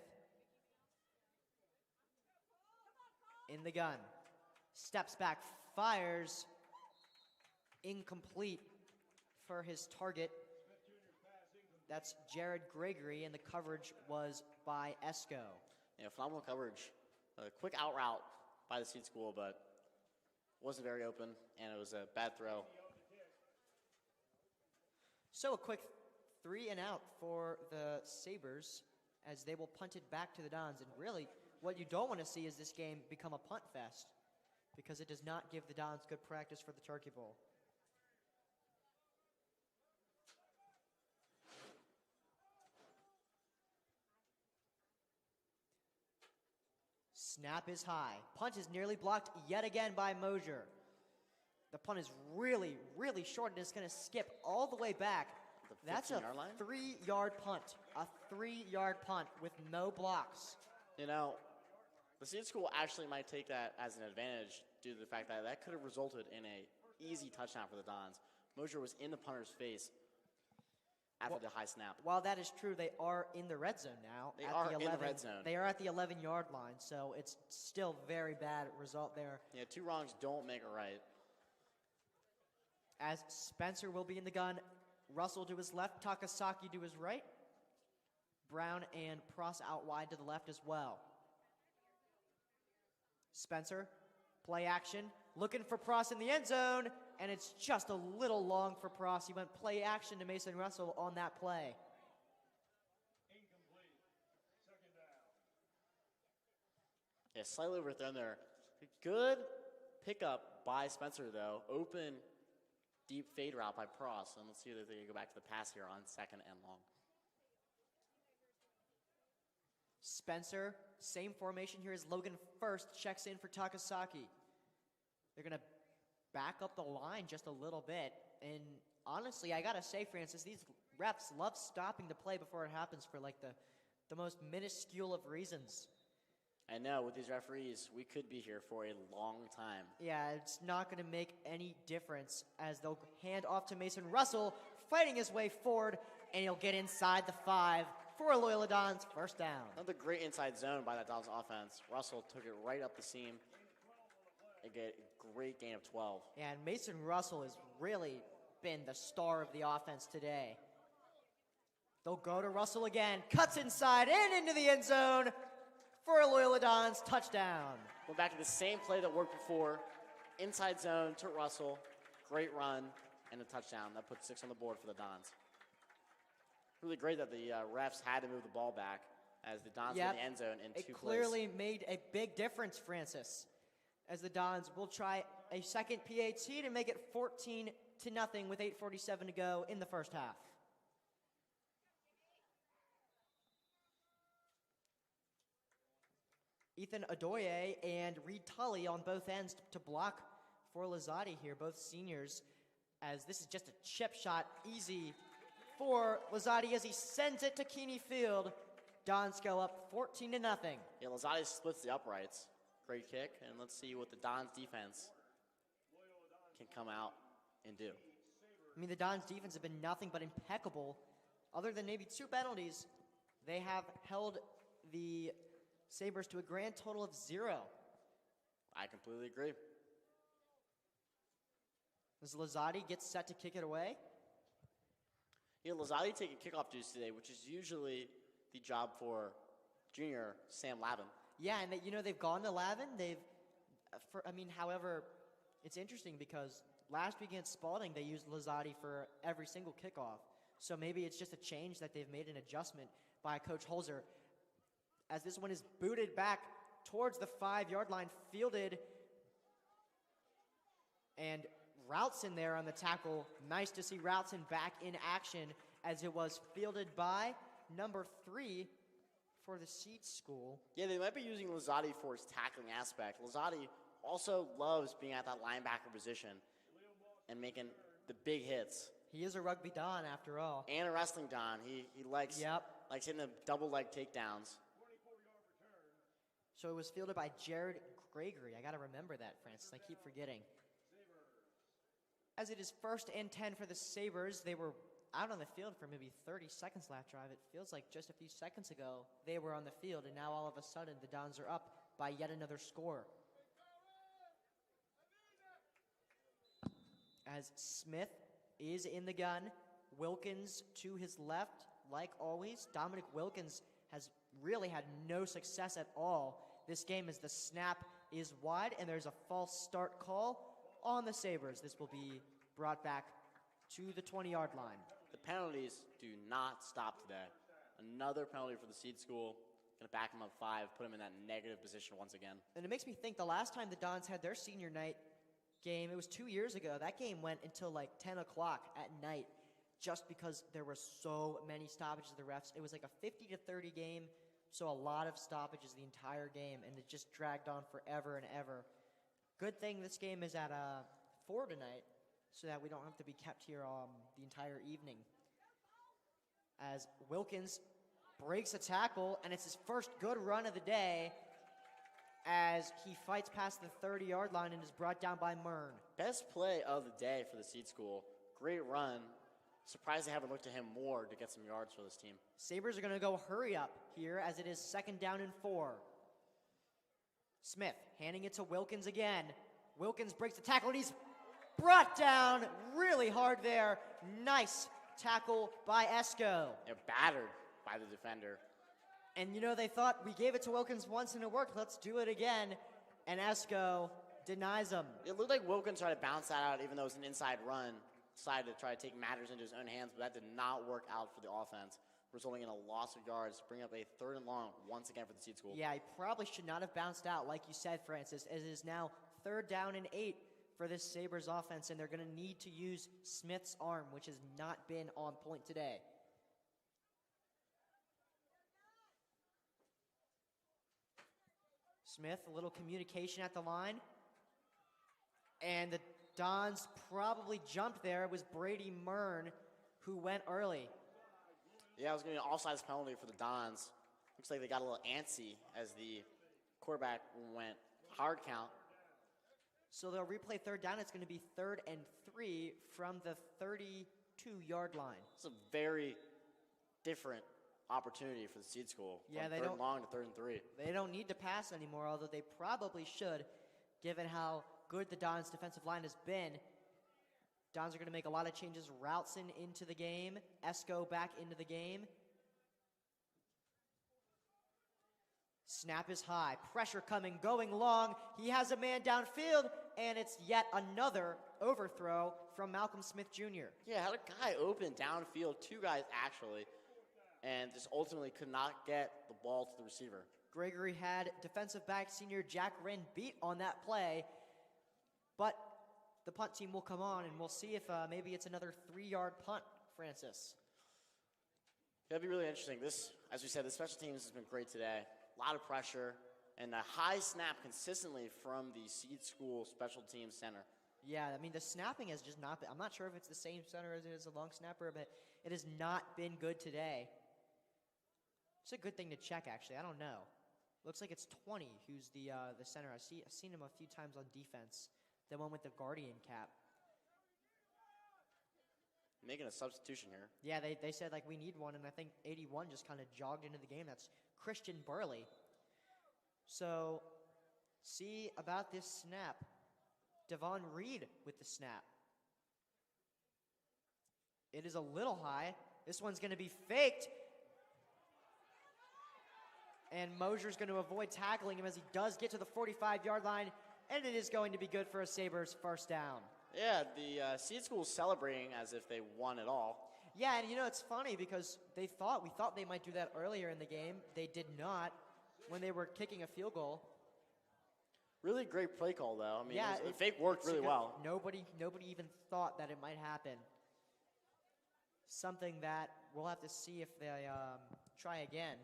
Speaker 1: in the gun. Steps back, fires. Incomplete for his target. That's Jared Gregory, and the coverage was by Esco.
Speaker 2: Yeah, phenomenal coverage. A quick out route by the seed school, but wasn't very open, and it was a bad throw.
Speaker 1: So a quick 3 and out for the Sabres as they will punt it back to the Dons. And really, what you don't want to see is this game become a punt fest because it does not give the Dons good practice for the Turkey Bowl. Snap is high. Punt is nearly blocked yet again by Mosier. The punt is really, really short, and it's going to skip all the way back. That's a 3-yard punt. A 3-yard punt with no blocks.
Speaker 2: You know, the seed school actually might take that as an advantage due to the fact that that could have resulted in an easy touchdown for the Dons. Mosier was in the punter's face after the high snap.
Speaker 1: While that is true, they are in the red zone now.
Speaker 2: They are in the red zone.
Speaker 1: They are at the 11-yard line, so it's still very bad result there.
Speaker 2: Yeah, 2 wrongs don't make a right.
Speaker 1: As Spencer will be in the gun, Russell to his left, Takasaki to his right. Brown and Pross out wide to the left as well. Spencer, play action, looking for Pross in the end zone, and it's just a little long for Pross. He went play action to Mason Russell on that play.
Speaker 3: Incomplete. 2nd down.
Speaker 2: Yeah, slightly overthrown there. Good pickup by Spencer, though. Open, deep fade route by Pross. And let's see if they can go back to the pass here on 2nd and long.
Speaker 1: Spencer, same formation here as Logan first, checks in for Takasaki. They're going to back up the line just a little bit. And honestly, I got to say, Francis, these refs love stopping the play before it happens for like the most minuscule of reasons.
Speaker 2: I know, with these referees, we could be here for a long time.
Speaker 1: Yeah, it's not going to make any difference as they'll hand off to Mason Russell, fighting his way forward, and he'll get inside the 5 for Loyola Dons, 1st down.
Speaker 2: Another great inside zone by that Dons offense. Russell took it right up the seam and get a great gain of 12.
Speaker 1: And Mason Russell is really been the star of the offense today. They'll go to Russell again. Cuts inside and into the end zone for a Loyola Dons touchdown.
Speaker 2: Went back to the same play that worked before. Inside zone to Russell. Great run and a touchdown. That put 6 on the board for the Dons. Really great that the refs had to move the ball back as the Dons were in the end zone in 2 plays.
Speaker 1: It clearly made a big difference, Francis, as the Dons will try a second PAT to make it 14-0 with 8:47 to go in the first half. Ethan Adoye and Reed Tully on both ends to block for Lozati here, both seniors, as this is just a chip shot, easy for Lozati as he sends it to Keeney Field. Dons go up 14-0.
Speaker 2: Yeah, Lozati splits the uprights. Great kick, and let's see what the Dons defense can come out and do.
Speaker 1: I mean, the Dons defense have been nothing but impeccable. Other than maybe 2 penalties, they have held the Sabres to a grand total of 0.
Speaker 2: I completely agree.
Speaker 1: As Lozati gets set to kick it away.
Speaker 2: Yeah, Lozati taking kickoff duties today, which is usually the job for junior Sam Lavin.
Speaker 1: Yeah, and they've gone to Lavin. However, it's interesting because last week against Spalding, they used Lozati for every single kickoff. So maybe it's just a change that they've made an adjustment by Coach Holzer. As this one is booted back towards the 5-yard line, fielded, and Routson there on the tackle. Nice to see Routson back in action as it was fielded by number 3 for the Seed School.
Speaker 2: Yeah, they might be using Lozati for his tackling aspect. Lozati also loves being at that linebacker position and making the big hits.
Speaker 1: He is a rugby don after all.
Speaker 2: And a wrestling don. He likes hitting the double leg takedowns.
Speaker 1: So it was fielded by Jared Gregory. I got to remember that, Francis. I keep forgetting. As it is 1st and 10 for the Sabres, they were out on the field for maybe 30 seconds last drive. It feels like just a few seconds ago they were on the field, and now all of a sudden the Dons are up by yet another score. As Smith is in the gun, Wilkins to his left, like always. Dominic Wilkins has really had no success at all this game as the snap is wide, and there's a false start call on the Sabres. This will be brought back to the 20-yard line.
Speaker 2: The penalties do not stop today. Another penalty for the Seed School. Going to back them up 5, put them in that negative position once again.
Speaker 1: And it makes me think the last time the Dons had their senior night game, it was 2 years ago. That game went until like 10 o'clock at night just because there were so many stoppages of the refs. It was like a 50-30 game, so a lot of stoppages the entire game, and it just dragged on forever and ever. Good thing this game is at 4 tonight, so that we don't have to be kept here the entire evening. As Wilkins breaks a tackle, and it's his first good run of the day as he fights past the 30-yard line and is brought down by Mern.
Speaker 2: Best play of the day for the Seed School. Great run. Surprised they haven't looked at him more to get some yards for this team.
Speaker 1: Sabres are going to go hurry up here as it is 2nd down and 4. Smith handing it to Wilkins again. Wilkins breaks the tackle, and he's brought down really hard there. Nice tackle by Esco.
Speaker 2: They're battered by the defender.
Speaker 1: And they thought, we gave it to Wilkins once and it worked. Let's do it again. And Esco denies him.
Speaker 2: It looked like Wilkins tried to bounce that out even though it was an inside run. Decided to try to take matters into his own hands, but that did not work out for the offense, resulting in a loss of yards, bringing up a 3rd and long once again for the Seed School.
Speaker 1: Yeah, he probably should not have bounced out, like you said, Francis. It is now 3rd down and 8 for this Sabres offense, and they're going to need to use Smith's arm, which has not been on point today. Smith, a little communication at the line. And the Dons probably jumped there. It was Brady Mern who went early.
Speaker 2: Yeah, it was going to be an offsides penalty for the Dons. Looks like they got a little antsy as the quarterback went hard count.
Speaker 1: So they'll replay 3rd down. It's going to be 3rd and 3 from the 32-yard line.
Speaker 2: It's a very different opportunity for the Seed School.
Speaker 1: Yeah,
Speaker 2: from 3rd and long to 3rd and 3.
Speaker 1: They don't need to pass anymore, although they probably should, given how good the Dons' defensive line has been. Dons are going to make a lot of changes. Routson into the game. Esco back into the game. Snap is high. Pressure coming, going long. He has a man downfield, and it's yet another overthrow from Malcolm Smith Jr.
Speaker 2: Yeah, had a guy open downfield, 2 guys actually, and just ultimately could not get the ball to the receiver.
Speaker 1: Gregory had defensive back senior Jack Wren beat on that play, but the punt team will come on, and we'll see if maybe it's another 3-yard punt, Francis.
Speaker 2: It'll be really interesting. This, as we said, the special teams has been great today. A lot of pressure and a high snap consistently from the Seed School special teams center.
Speaker 1: Yeah, I mean, the snapping has just not been, I'm not sure if it's the same center as it is a long snapper, but it has not been good today. It's a good thing to check, actually. I don't know. Looks like it's 20 who's the center. I've seen him a few times on defense. The one with the Guardian cap.
Speaker 2: Making a substitution here.
Speaker 1: Yeah, they said, like, we need one, and I think 81 just kind of jogged into the game. That's Christian Burley. So, see about this snap. Devon Reed with the snap. It is a little high. This one's going to be faked. And Mosier's going to avoid tackling him as he does get to the 45-yard line, and it is going to be good for a Sabres first down.
Speaker 2: Yeah, the Seed School is celebrating as if they won it all.
Speaker 1: Yeah, and you know, it's funny because we thought they might do that earlier in the game. They did not when they were kicking a field goal.
Speaker 2: Really great play call, though. I mean,
Speaker 1: yeah,
Speaker 2: the fake worked really well.
Speaker 1: Nobody even thought that it might happen. Something that we'll have to see if they try again.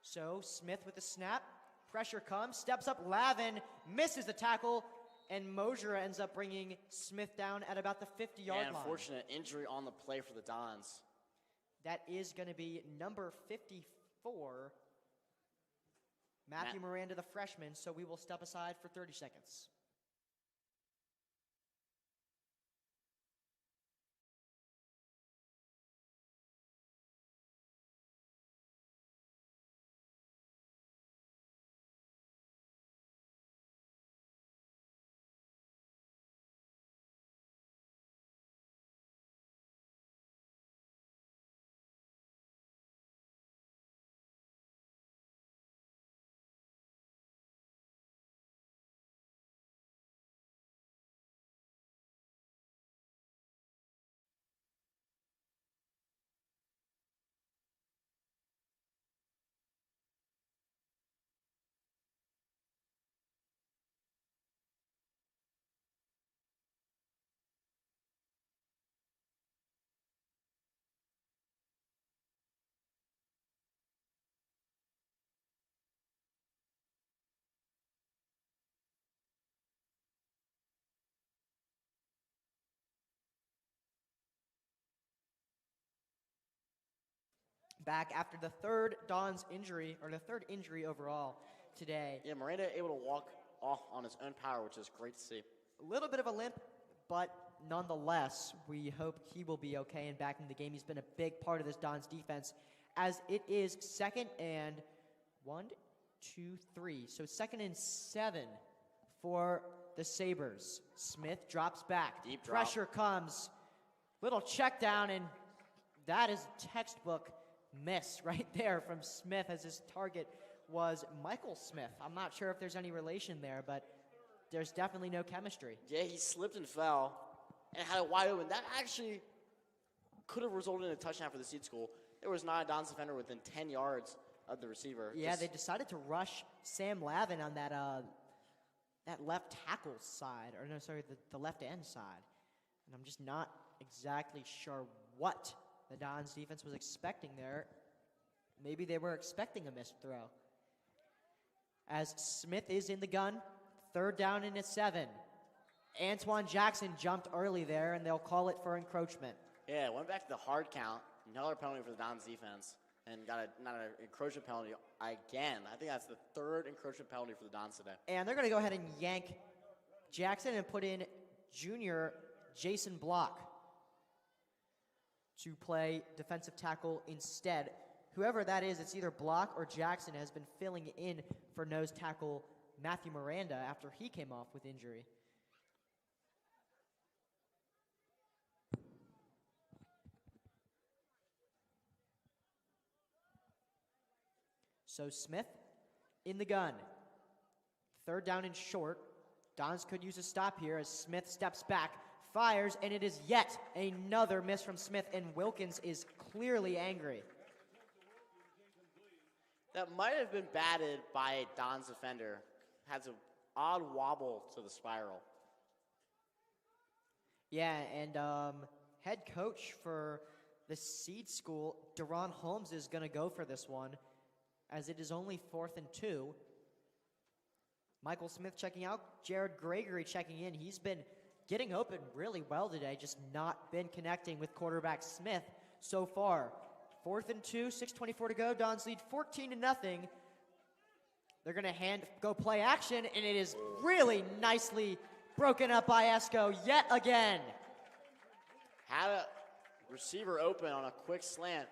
Speaker 1: So Smith with the snap, pressure comes, steps up, Lavin misses the tackle, and Mosier ends up bringing Smith down at about the 50-yard line.
Speaker 2: Unfortunate injury on the play for the Dons.
Speaker 1: That is going to be number 54, Matthew Miranda, the freshman, so we will step aside for 30 seconds. Back after the third Don's injury, or the third injury overall today.
Speaker 2: Yeah, Miranda able to walk off on his own power, which is great to see.
Speaker 1: A little bit of a limp, but nonetheless, we hope he will be okay and back in the game. He's been a big part of this Don's defense, as it is 2nd and 1, 2, 3. So 2nd and 7 for the Sabres. Smith drops back.
Speaker 2: Deep drop.
Speaker 1: Pressure comes. Little check down, and that is textbook miss right there from Smith, as his target was Michael Smith. I'm not sure if there's any relation there, but there's definitely no chemistry.
Speaker 2: Yeah, he slipped and fell and had it wide open. That actually could have resulted in a touchdown for the Seed School. There was not a Don's defender within 10 yards of the receiver.
Speaker 1: Yeah, they decided to rush Sam Lavin on that that left tackle side, or no, sorry, the left end side. And I'm just not exactly sure what the Don's defense was expecting there. Maybe they were expecting a missed throw. As Smith is in the gun, 3rd down and 7. Antoine Jackson jumped early there, and they'll call it for encroachment.
Speaker 2: Yeah, went back to the hard count. Another penalty for the Don's defense, and got not an encroachment penalty again. I think that's the 3rd encroachment penalty for the Dons today.
Speaker 1: And they're going to go ahead and yank Jackson and put in junior Jason Block. to play defensive tackle instead. Whoever that is, it's either Block or Jackson, has been filling in for nose tackle Matthew Miranda after he came off with injury. So Smith in the gun. Third down and short. Dons could use a stop here as Smith steps back, fires, and it is yet another miss from Smith, and Wilkins is clearly angry.
Speaker 2: That might have been batted by a Don's defender. Has an odd wobble to the spiral.
Speaker 1: Yeah, and head coach for the seed school, Deron Holmes, is going to go for this one, as it is only 4th and 2. Michael Smith checking out, Jared Gregory checking in. He's been getting open really well today, just not been connecting with quarterback Smith so far. 4th and 2, 6:24 to go. Dons lead 14-0. They're going to go play action, and it is really nicely broken up by Esco yet again.
Speaker 2: Had a receiver open on a quick slant.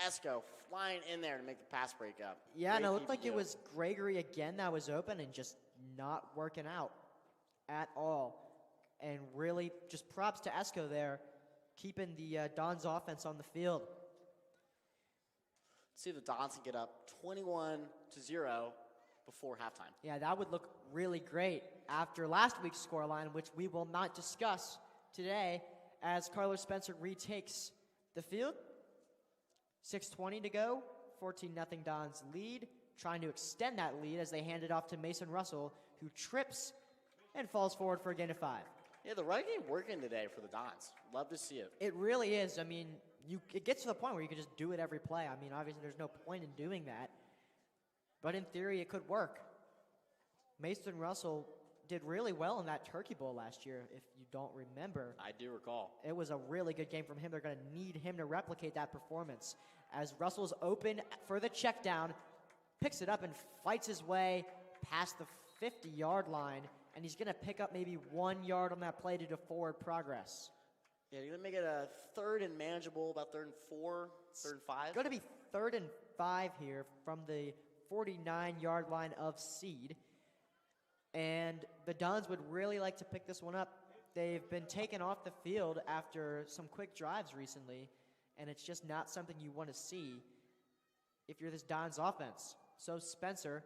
Speaker 2: Esco flying in there to make the pass break up.
Speaker 1: Yeah,
Speaker 2: Great
Speaker 1: and it looked like
Speaker 2: PPO.
Speaker 1: it was Gregory again that was open and just not working out at all. And really just props to Esco there, keeping the Dons offense on the field.
Speaker 2: Let's see if the Dons can get up 21-0 before halftime.
Speaker 1: Yeah, that would look really great after last week's scoreline, which we will not discuss today, as Carlos Spencer retakes the field. 6:20 to go, 14-0 Dons lead, trying to extend that lead as they hand it off to Mason Russell, who trips and falls forward for a gain of 5.
Speaker 2: Yeah, the run game working today for the Dons. Love to see it.
Speaker 1: It really is. I mean, it gets to the point where you can just do it every play. I mean, obviously there's no point in doing that, but in theory it could work. Mason Russell did really well in that Turkey Bowl last year, if you don't remember.
Speaker 2: I do recall.
Speaker 1: It was a really good game from him. They're going to need him to replicate that performance. As Russell's open for the check down, picks it up and fights his way past the 50-yard line, and he's going to pick up maybe 1 yard on that play to do forward progress.
Speaker 2: Yeah, you're going to make it a 3rd and manageable, about 3rd and 4, 3rd and 5.
Speaker 1: It's going to be 3rd and 5 here from the 49-yard line of seed. And the Dons would really like to pick this one up. They've been taken off the field after some quick drives recently, and it's just not something you want to see if you're this Dons offense. So Spencer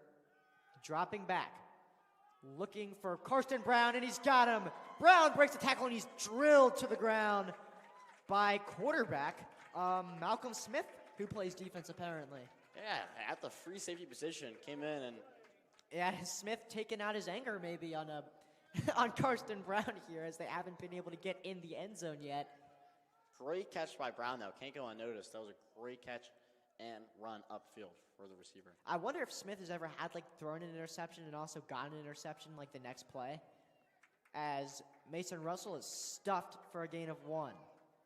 Speaker 1: dropping back, looking for Karsten Brown, and he's got him. Brown breaks the tackle, and he's drilled to the ground by quarterback Malcolm Smith, who plays defense apparently.
Speaker 2: Yeah, at the free safety position, came in and
Speaker 1: Yeah, Smith taking out his anger maybe on on Karsten Brown here, as they haven't been able to get in the end zone yet.
Speaker 2: great catch by Brown, though. Can't go unnoticed. That was a great catch and run upfield for the receiver.
Speaker 1: I wonder if Smith has ever had thrown an interception and also gotten an interception the next play, as Mason Russell is stuffed for a gain of 1.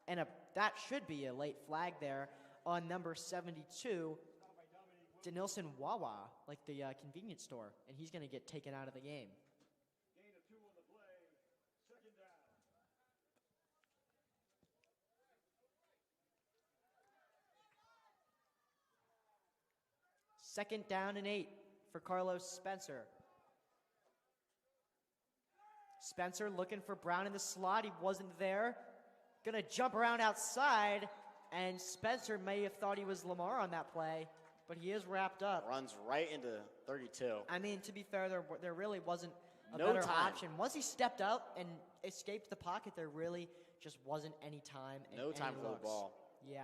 Speaker 1: And that should be a late flag there on number 72, Denilson Wawa, the convenience store, and he's going to get taken out of the game.
Speaker 3: Gain of 2 on the play. 2nd down.
Speaker 1: Second down and 8 for Carlos Spencer. Spencer looking for Brown in the slot. He wasn't there. Gonna jump around outside, and Spencer may have thought he was Lamar on that play, but he is wrapped up.
Speaker 2: Runs right into 32.
Speaker 1: I mean, to be fair, there really wasn't a
Speaker 2: No
Speaker 1: better
Speaker 2: time.
Speaker 1: option. Once he stepped out and escaped the pocket, there really just wasn't any time. And
Speaker 2: No time
Speaker 1: any
Speaker 2: for the
Speaker 1: looks.
Speaker 2: ball.
Speaker 1: Yeah.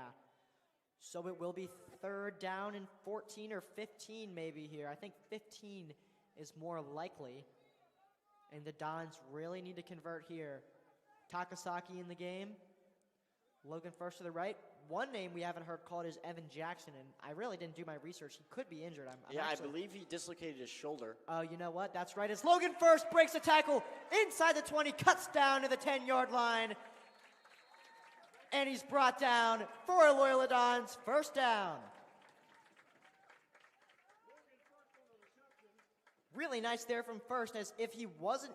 Speaker 1: So it will be 3rd down and 14 or 15 maybe here. I think 15 is more likely. And the Dons really need to convert here. Takasaki in the game. Logan first to the right. One name we haven't heard called is Evan Jackson, and I really didn't do my research. He could be injured.
Speaker 2: I believe he dislocated his shoulder.
Speaker 1: Oh, you know what? That's right. As Logan first breaks the tackle inside the 20, cuts down to the 10-yard line. And he's brought down for a Loyola Dons first down. Really nice there from First, as if he wasn't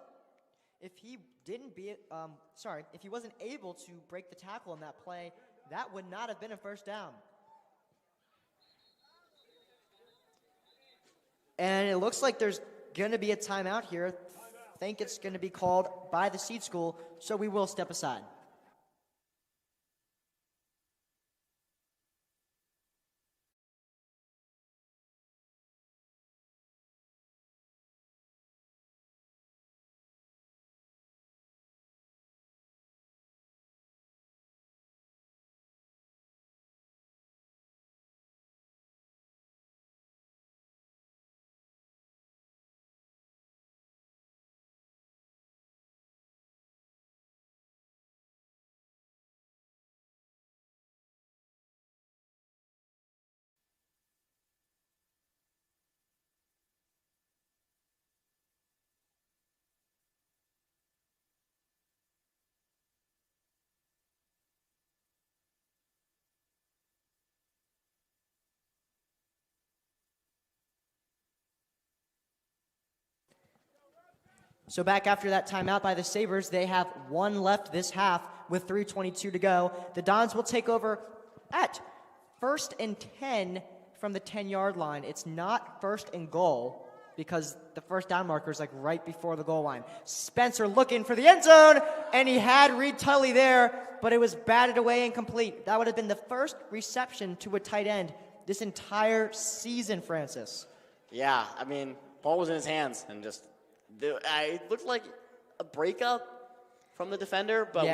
Speaker 1: able to break the tackle on that play, That would not have been a first down. And it looks like there's going to be a timeout here. I think it's going to be called by the seed school, so we will step aside. So back after that timeout by the Sabres, they have one left this half with 3:22 to go. The Dons will take over at 1st and 10 from the 10-yard line. It's not 1st and goal because the first down marker is like right before the goal line. Spencer looking for the end zone, and he had Reed Tully there, but it was batted away incomplete. That would have been the first reception to a tight end this entire season, Francis.
Speaker 2: Yeah, I mean, ball was in his hands, and just it looked like a breakup from the defender, but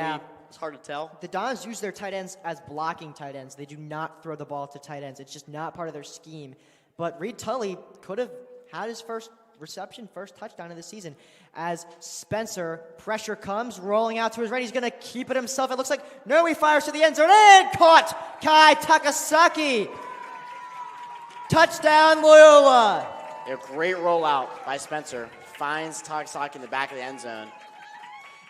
Speaker 2: it's hard to tell.
Speaker 1: The Dons use their tight ends as blocking tight ends. They do not throw the ball to tight ends. It's just not part of their scheme. But Reed Tully could have had his first reception, first touchdown of the season. As Spencer, pressure comes, rolling out to his right. He's going to keep it himself. It looks like, no, he fires to the end zone, and caught Kai Takasaki. Touchdown, Loyola.
Speaker 2: A great rollout by Spencer. Finds Takasaki in the back of the end zone.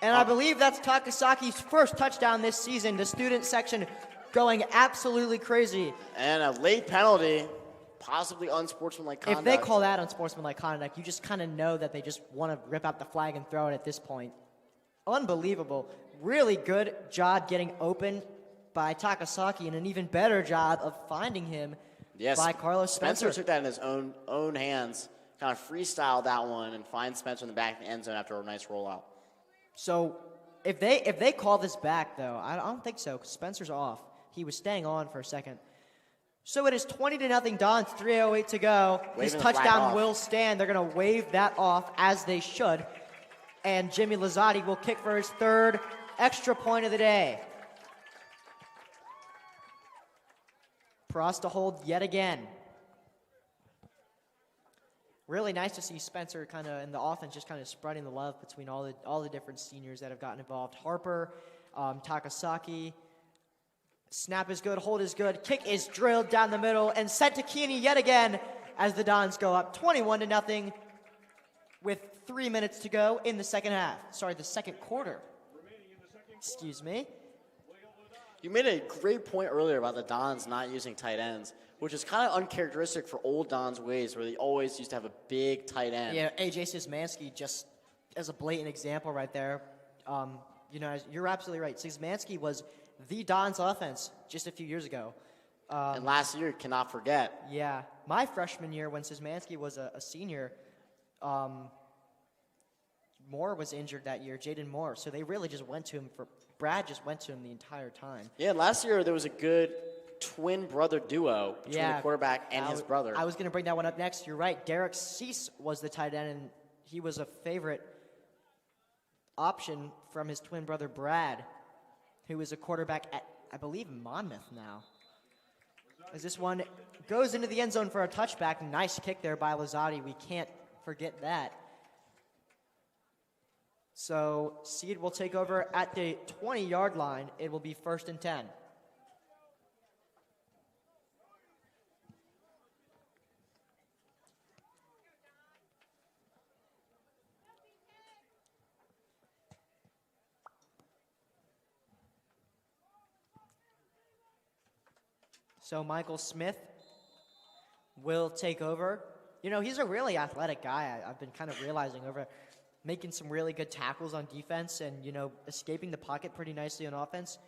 Speaker 1: And I believe that's Takasaki's first touchdown this season. The student section going absolutely crazy.
Speaker 2: And a late penalty, possibly unsportsmanlike conduct.
Speaker 1: If they call that unsportsmanlike conduct, you just kind of know that they just want to rip out the flag and throw it at this point. Unbelievable. Really good job getting open by Takasaki, and an even better job of finding him by Carlos Spencer.
Speaker 2: Spencer took that in his own hands, kind of freestyled that one, and finds Spencer in the back of the end zone after a nice rollout.
Speaker 1: So if they call this back, though, I don't think so, because Spencer's off. He was staying on for a second. So it is 20-0 Dons, 3:08 to go. This touchdown will stand. They're going to wave that off, as they should. And Jimmy Lazzotti will kick for his third extra point of the day. Prost to hold yet again. Really nice to see Spencer kind of in the offense, just kind of spreading the love between all the different seniors that have gotten involved. Harper, Takasaki. Snap is good, hold is good. Kick is drilled down the middle and sent to Keeney yet again as the Dons go up 21-0 with 3 minutes to go in the second half. Sorry, the second quarter. Excuse me.
Speaker 2: You made a great point earlier about the Dons not using tight ends, which is kind of uncharacteristic for old Dons ways, where they always used to have a big tight end.
Speaker 1: Yeah, A.J. Szymanski just as a blatant example right there. You're absolutely right. Szymanski was the Dons offense just a few years ago.
Speaker 2: And last year, cannot forget.
Speaker 1: Yeah. My freshman year, when Szymanski was a senior, Moore was injured that year, Jaden Moore. So they really just went to him Brad just went to him the entire time.
Speaker 2: Yeah, last year there was a good twin brother duo between the quarterback and his brother.
Speaker 1: I was going to bring that one up next. You're right. Derek Cease was the tight end, and he was a favorite option from his twin brother Brad, who is a quarterback at, I believe, Monmouth now. As this one goes into the end zone for a touchback. Nice kick there by Lazzotti. We can't forget that. So Seed will take over at the 20-yard line. It will be 1st and 10. So Michael Smith will take over. You know, he's a really athletic guy. I've been kind of realizing over making some really good tackles on defense and, escaping the pocket pretty nicely on offense.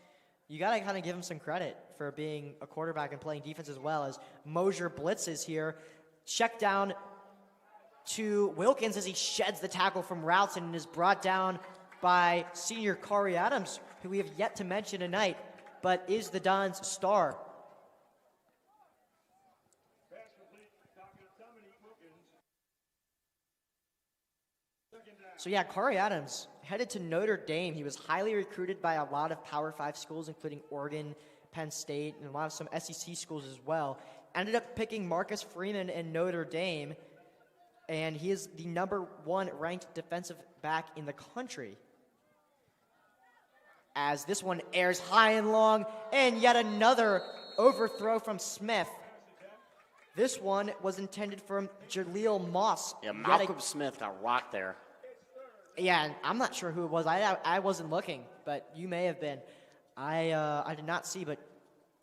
Speaker 1: You got to kind of give him some credit for being a quarterback and playing defense as well, as Mosier blitzes here. Check down to Wilkins as he sheds the tackle from Routzen and is brought down by senior Corey Adams, who we have yet to mention tonight, but is the Dons' star.
Speaker 3: Pass complete. Dr. Dominique Wilkins. Second down.
Speaker 1: So yeah, Corey Adams headed to Notre Dame. He was highly recruited by a lot of Power 5 schools, including Oregon, Penn State, and a lot of some SEC schools as well. Ended up picking Marcus Freeman and Notre Dame, and he is the #1 ranked defensive back in the country. As this one airs high and long, and yet another overthrow from Smith. This one was intended from Jaleel Moss.
Speaker 2: Yeah, Malcolm Smith got rocked there.
Speaker 1: Yeah, and I'm not sure who it was. I wasn't looking, but you may have been. I did not see, but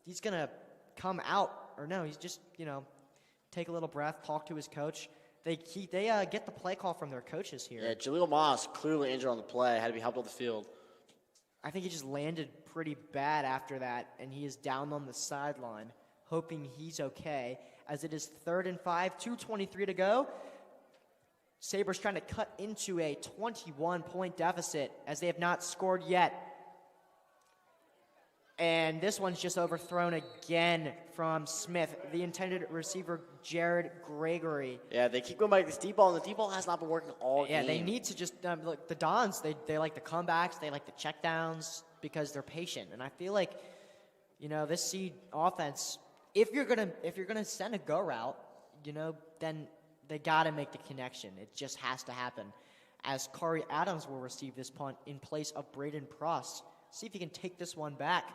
Speaker 1: he's going to come out, or no, he's just, take a little breath, talk to his coach. They get the play call from their coaches here.
Speaker 2: Yeah, Jaleel Moss clearly injured on the play, had to be helped off the field.
Speaker 1: I think he just landed pretty bad after that, and he is down on the sideline, hoping he's okay, as it is 3rd and 5, 2:23 to go. Sabres trying to cut into a 21-point deficit as they have not scored yet. And this one's just overthrown again from Smith, the intended receiver, Jared Gregory.
Speaker 2: Yeah, they keep going back to this deep ball, and the deep ball has not been working all game.
Speaker 1: Yeah, they need to just look, the Dons. They like the comebacks, they like the checkdowns because they're patient. And I feel like, this seed offense, if you're gonna send a go route, then they gotta make the connection. It just has to happen. As Corey Adams will receive this punt in place of Braden Pross. See if he can take this one back.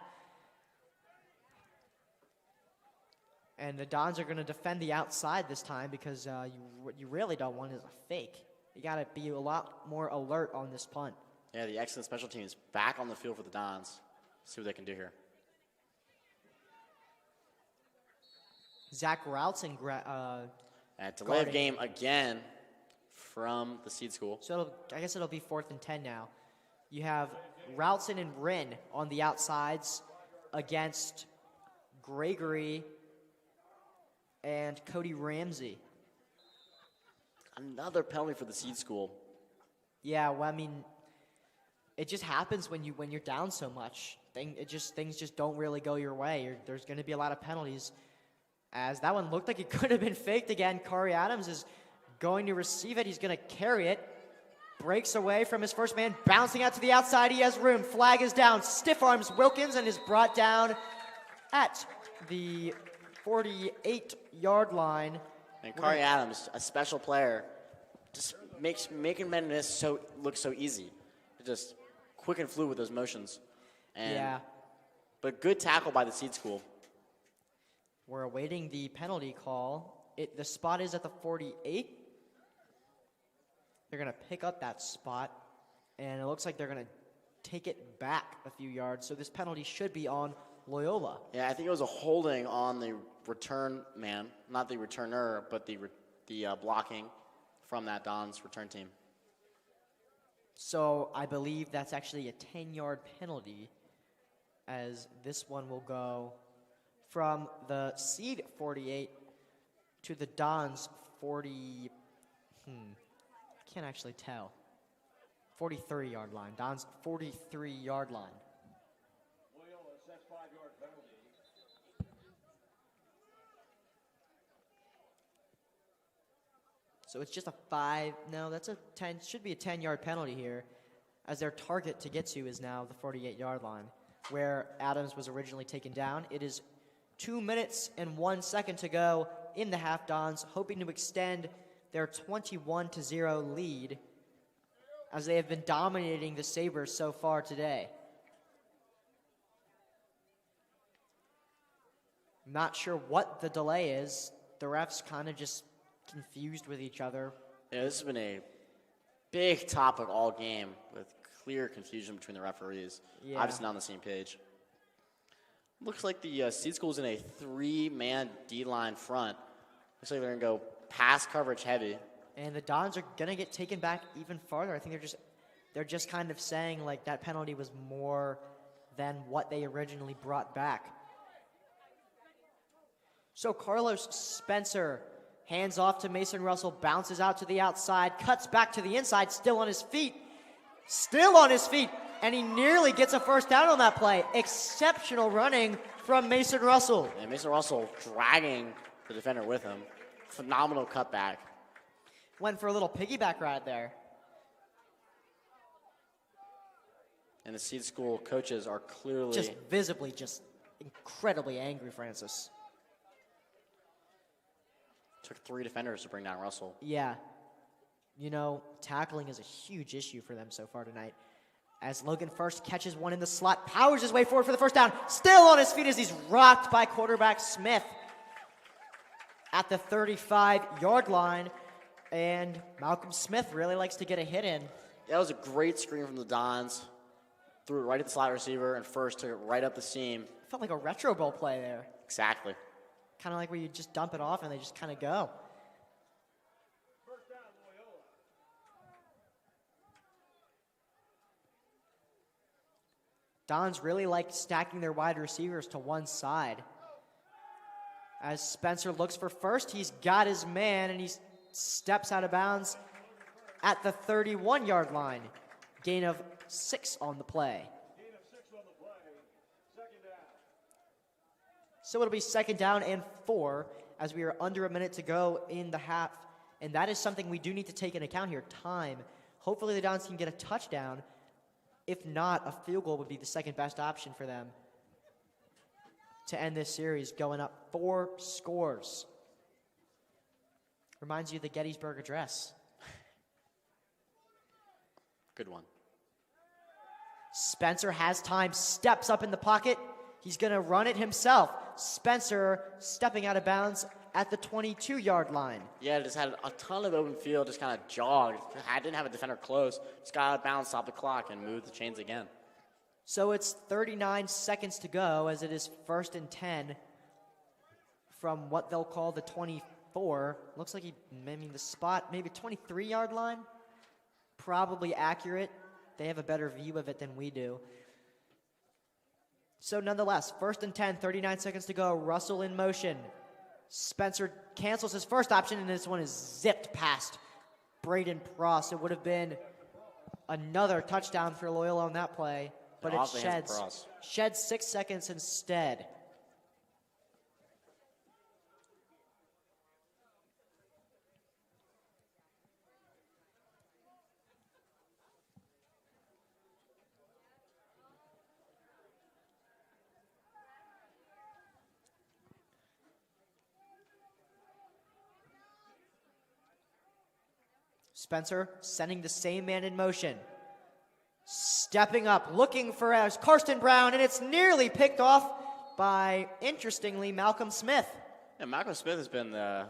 Speaker 1: And the Dons are going to defend the outside this time because you really don't want it as a fake. You got to be a lot more alert on this punt.
Speaker 2: Yeah, the excellent special teams back on the field for the Dons. See what they can do here.
Speaker 1: Zach Routzen
Speaker 2: delay of game again from the seed school.
Speaker 1: So I guess it'll be 4th and 10 now. You have Routzen and Wren on the outsides against Gregory and Cody Ramsey.
Speaker 2: Another penalty for the seed school.
Speaker 1: Yeah, well, I mean, it just happens when you're down so much. Things just don't really go your way. There's going to be a lot of penalties. As that one looked like it could have been faked again. Corey Adams is going to receive it. He's going to carry it. Breaks away from his first man, bouncing out to the outside. He has room. Flag is down. Stiff arms Wilkins and is brought down at the 48-yard line.
Speaker 2: And Corey Adams, a special player, just making men this look so easy. Just quick and fluid with those motions.
Speaker 1: Yeah.
Speaker 2: But good tackle by the seed school.
Speaker 1: We're awaiting the penalty call. The spot is at the 48. They're going to pick up that spot, and it looks like they're going to take it back a few yards. So this penalty should be on Loyola.
Speaker 2: Yeah, I think it was a holding on the return man, not the returner, but the blocking from that Dons return team.
Speaker 1: So I believe that's actually a 10-yard penalty, as this one will go from the seed 48 to the Dons 40. Can't actually tell. 43-yard line. Dons 43-yard line.
Speaker 3: Loyola sets 5-yard penalty.
Speaker 1: So it's just a 5. No, that's a 10. Should be a 10-yard penalty here, as their target to get to is now the 48-yard line, where Adams was originally taken down. It is 2 minutes and 1 second to go in the half. Dons hoping to extend their 21-0 lead, as they have been dominating the Sabres so far today. Not sure what the delay is. The refs kind of just confused with each other.
Speaker 2: Yeah, this has been a big topic all game with clear confusion between the referees.
Speaker 1: Yeah.
Speaker 2: Obviously not on the same page. Looks like the seed school's in a 3-man D-line front. Looks like they're going to go pass coverage heavy.
Speaker 1: And the Dons are going to get taken back even farther. I think they're just kind of saying like that penalty was more than what they originally brought back. So Carlos Spencer hands off to Mason Russell, bounces out to the outside, cuts back to the inside, still on his feet, and he nearly gets a first down on that play. Exceptional running from Mason Russell.
Speaker 2: And Mason Russell dragging the defender with him. Phenomenal cutback.
Speaker 1: Went for a little piggyback ride there.
Speaker 2: And the Seed School coaches are clearly...
Speaker 1: Just visibly, just incredibly angry, Francis.
Speaker 2: Took 3 defenders to bring down Russell.
Speaker 1: Yeah. You know, tackling is a huge issue for them so far tonight. As Logan first catches one in the slot, powers his way forward for the first down. Still on his feet as he's rocked by quarterback Smith at the 35-yard line. And Malcolm Smith really likes to get a hit in.
Speaker 2: That was a great screen from the Dons. Threw it right at the slot receiver and first took it right up the seam.
Speaker 1: Felt like a Retro Bowl play there.
Speaker 2: Exactly.
Speaker 1: Kind of like where you just dump it off and they just kind of go.
Speaker 3: First down, Loyola.
Speaker 1: Dons really like stacking their wide receivers to one side. As Spencer looks for first, he's got his man and he steps out of bounds at the 31-yard line. Gain of 6 on the play.
Speaker 3: Gain of 6 on the play. Second down.
Speaker 1: So it'll be 2nd down and 4 as we are under a minute to go in the half. And that is something we do need to take into account here, time. Hopefully the Dons can get a touchdown. If not, a field goal would be the second best option for them to end this series, going up 4 scores. Reminds you of the Gettysburg Address.
Speaker 2: Good one.
Speaker 1: Spencer has time, steps up in the pocket. He's going to run it himself. Spencer stepping out of bounds at the 22-yard line.
Speaker 2: Yeah, just had a ton of open field, just kind of jogged. I didn't have a defender close. Just got out of bounds, stopped the clock, and moved the chains again.
Speaker 1: So it's 39 seconds to go as it is 1st and 10 from what they'll call the 24. Looks like the spot, maybe 23-yard line. Probably accurate. They have a better view of it than we do. So nonetheless, 1st and 10, 39 seconds to go. Russell in motion. Spencer cancels his first option, and this one is zipped past Braden Pross. It would have been another touchdown for Loyola on that play, but it sheds 6 seconds instead. Spencer sending the same man in motion. Stepping up, looking for Karsten Brown, and it's nearly picked off by, interestingly, Malcolm Smith.
Speaker 2: Yeah, Malcolm Smith has been the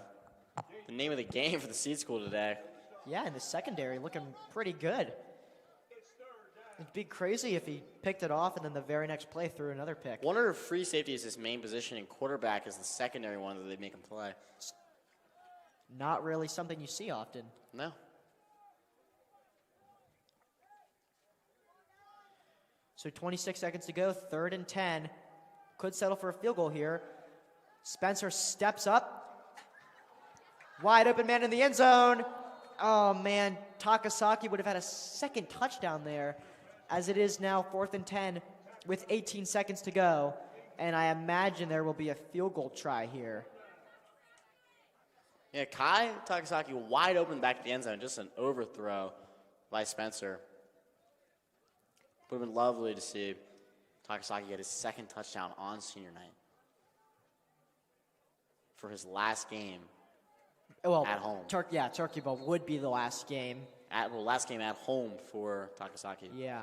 Speaker 2: name of the game for the Seed School today.
Speaker 1: Yeah, in the secondary, looking pretty good. It'd be crazy if he picked it off and then the very next play threw another pick.
Speaker 2: Wonder if free safety is his main position and quarterback is the secondary one that they make him play.
Speaker 1: Not really something you see often.
Speaker 2: No.
Speaker 1: So 26 seconds to go, 3rd and 10. Could settle for a field goal here. Spencer steps up. Wide open man in the end zone. Oh, man. Takasaki would have had a second touchdown there, as it is now 4th and 10 with 18 seconds to go. And I imagine there will be a field goal try here.
Speaker 2: Yeah, Kai Takasaki wide open back to the end zone. Just an overthrow by Spencer. Would have been lovely to see Takasaki get his second touchdown on senior night for his last game at home.
Speaker 1: Turkey Bowl would be the last game.
Speaker 2: Last game at home for Takasaki.
Speaker 1: Yeah.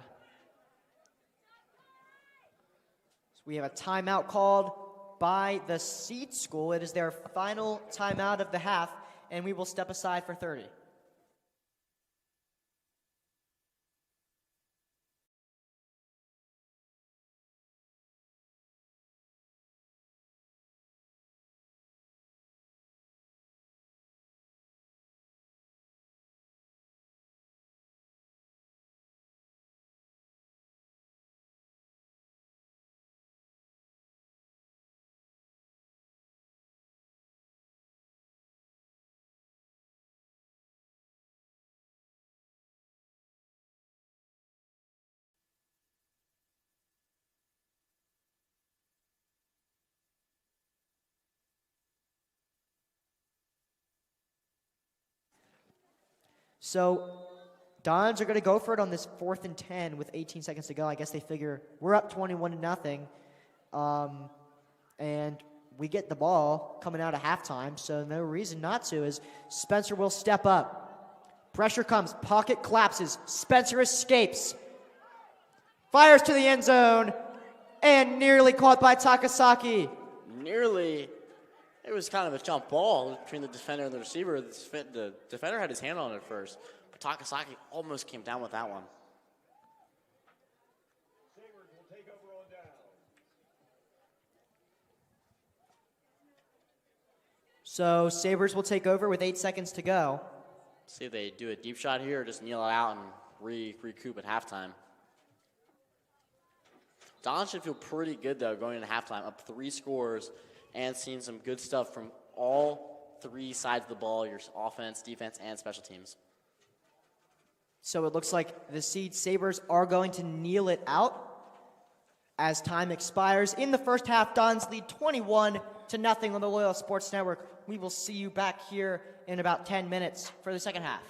Speaker 1: So we have a timeout called by the Seed School. It is their final timeout of the half, and we will step aside for 30. So Dons are going to go for it on this 4th and 10 with 18 seconds to go. I guess they figure we're up 21-0, and we get the ball coming out of halftime, so no reason not to, as Spencer will step up. Pressure comes, pocket collapses, Spencer escapes, fires to the end zone, and nearly caught by Takasaki.
Speaker 2: Nearly. It was kind of a jump ball between the defender and the receiver. The defender had his hand on it first, but Takasaki almost came down with that one.
Speaker 3: Sabres will take over on down.
Speaker 1: So Sabres will take over with 8 seconds to go.
Speaker 2: See if they do a deep shot here or just kneel it out and recoup at halftime. Don should feel pretty good, though, going into halftime, up 3 scores and seeing some good stuff from all 3 sides of the ball, your offense, defense, and special teams.
Speaker 1: So it looks like the Seed Sabres are going to kneel it out as time expires. In the first half, Dons lead 21-0 on the Loyola Sports Network. We will see you back here in about 10 minutes for the second half.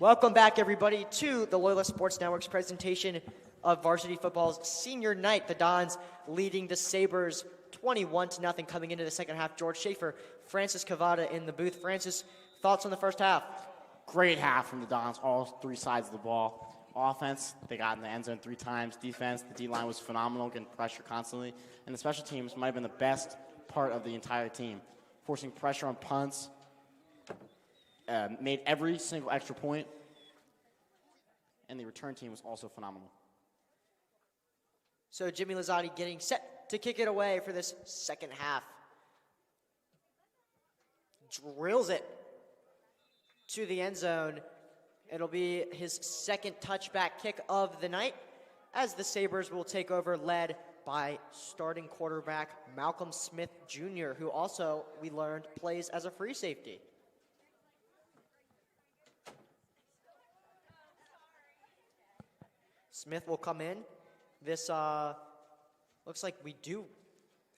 Speaker 1: Welcome back, everybody, to the Loyola Sports Network's presentation of Varsity Football's senior night. The Dons leading the Sabres 21-0 coming into the second half. George Schaefer, Francis Cavada in the booth. Francis, thoughts on the first half?
Speaker 2: Great half from the Dons, all three sides of the ball. Offense, they got in the end zone 3 times. Defense, the D-line was phenomenal, getting pressure constantly. And the special teams might have been the best part of the entire team, forcing pressure on punts, made every single extra point, and the return team was also phenomenal.
Speaker 1: So Jimmy Lozzotti getting set to kick it away for this second half. Drills it to the end zone. It'll be his second touchback kick of the night as the Sabres will take over, led by starting quarterback Malcolm Smith Jr., who also, we learned, plays as a free safety. Smith will come in. This looks like we do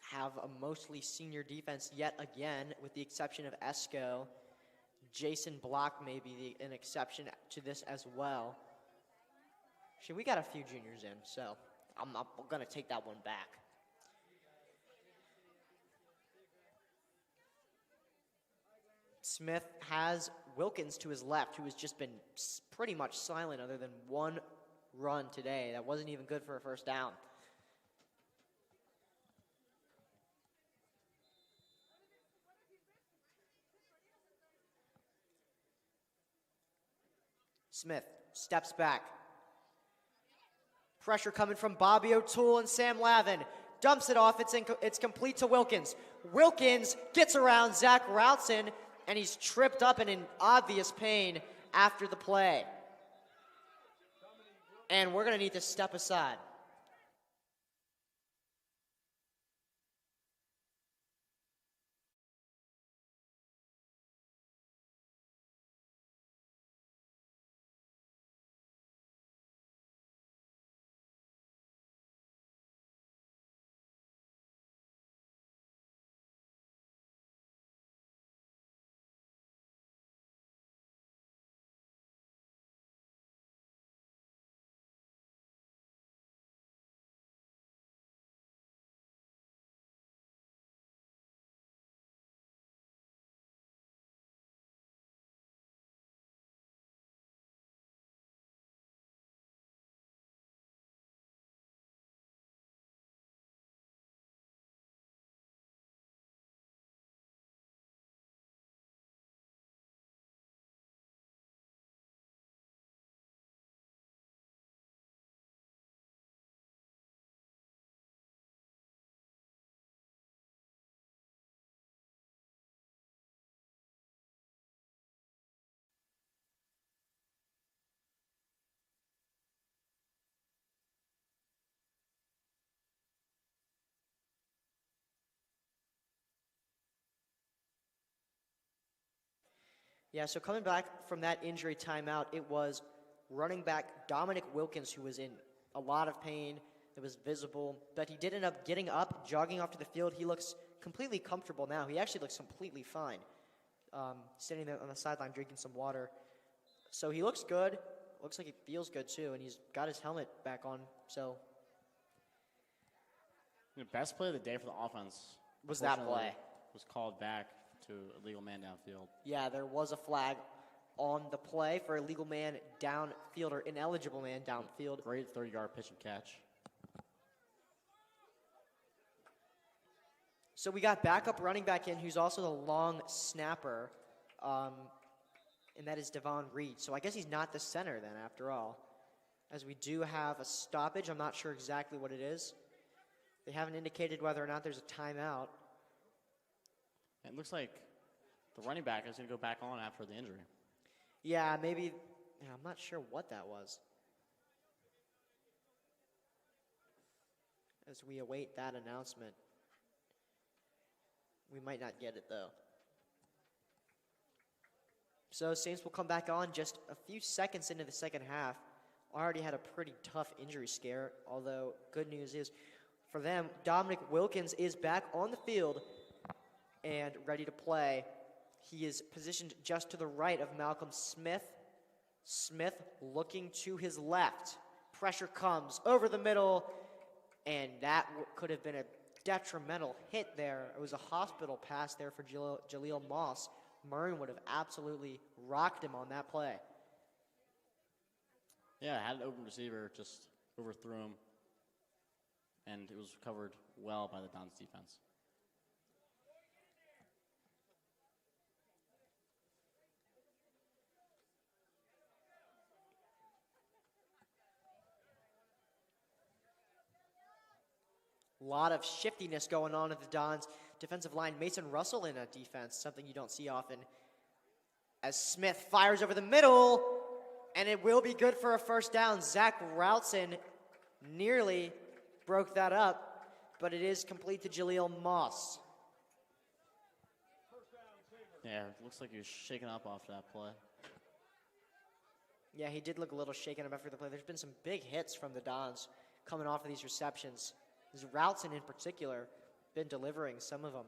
Speaker 1: have a mostly senior defense yet again, with the exception of Esco. Jason Block may be an exception to this as well. Actually, we got a few juniors in, so I'm going to take that one back. Smith has Wilkins to his left, who has just been pretty much silent other than one run today. That wasn't even good for a first down. Smith steps back. Pressure coming from Bobby O'Toole and Sam Lavin. Dumps it off. It's complete to Wilkins. Wilkins gets around Zach Routson, and he's tripped up and in obvious pain after the play. And we're going to need to step aside. Yeah, so coming back from that injury timeout, it was running back Dominic Wilkins who was in a lot of pain. It was visible, but he did end up getting up, jogging off to the field. He looks completely comfortable now. He actually looks completely fine, standing there on the sideline drinking some water. So he looks good. Looks like he feels good too, and he's got his helmet back on. So
Speaker 2: the best play of the day for the offense
Speaker 1: was that play.
Speaker 2: Was called back to a legal man downfield.
Speaker 1: Yeah, there was a flag on the play for a legal man downfield, or ineligible man downfield.
Speaker 2: Great 30-yard pitch and catch.
Speaker 1: So we got backup running back in, who's also the long snapper, and that is Devon Reed. So I guess he's not the center then, after all, as we do have a stoppage. I'm not sure exactly what it is. They haven't indicated whether or not there's a timeout.
Speaker 2: It looks like the running back is going to go back on after the injury.
Speaker 1: Yeah, maybe. Yeah, I'm not sure what that was. As we await that announcement. We might not get it, though. So Saints will come back on just a few seconds into the second half. Already had a pretty tough injury scare, although good news is for them, Dominic Wilkins is back on the field and ready to play. He is positioned just to the right of Malcolm Smith, Smith looking to his left. Pressure comes over the middle, and that could have been a detrimental hit there. It was a hospital pass there for Jaleel Moss. Murn would have absolutely rocked him on that play.
Speaker 2: Yeah, had an open receiver, just overthrew him, and it was covered well by the Dons defense.
Speaker 1: A lot of shiftiness going on at the Dons defensive line. Mason Russell in a defense, something you don't see often. As Smith fires over the middle, and it will be good for a first down. Zach Routson nearly broke that up, but it is complete to Jaleel Moss.
Speaker 2: Yeah, it looks like he was shaken up after that play.
Speaker 1: Yeah, he did look a little shaken up after the play. There's been some big hits from the Dons coming off of these receptions. This Routson in particular been delivering some of them.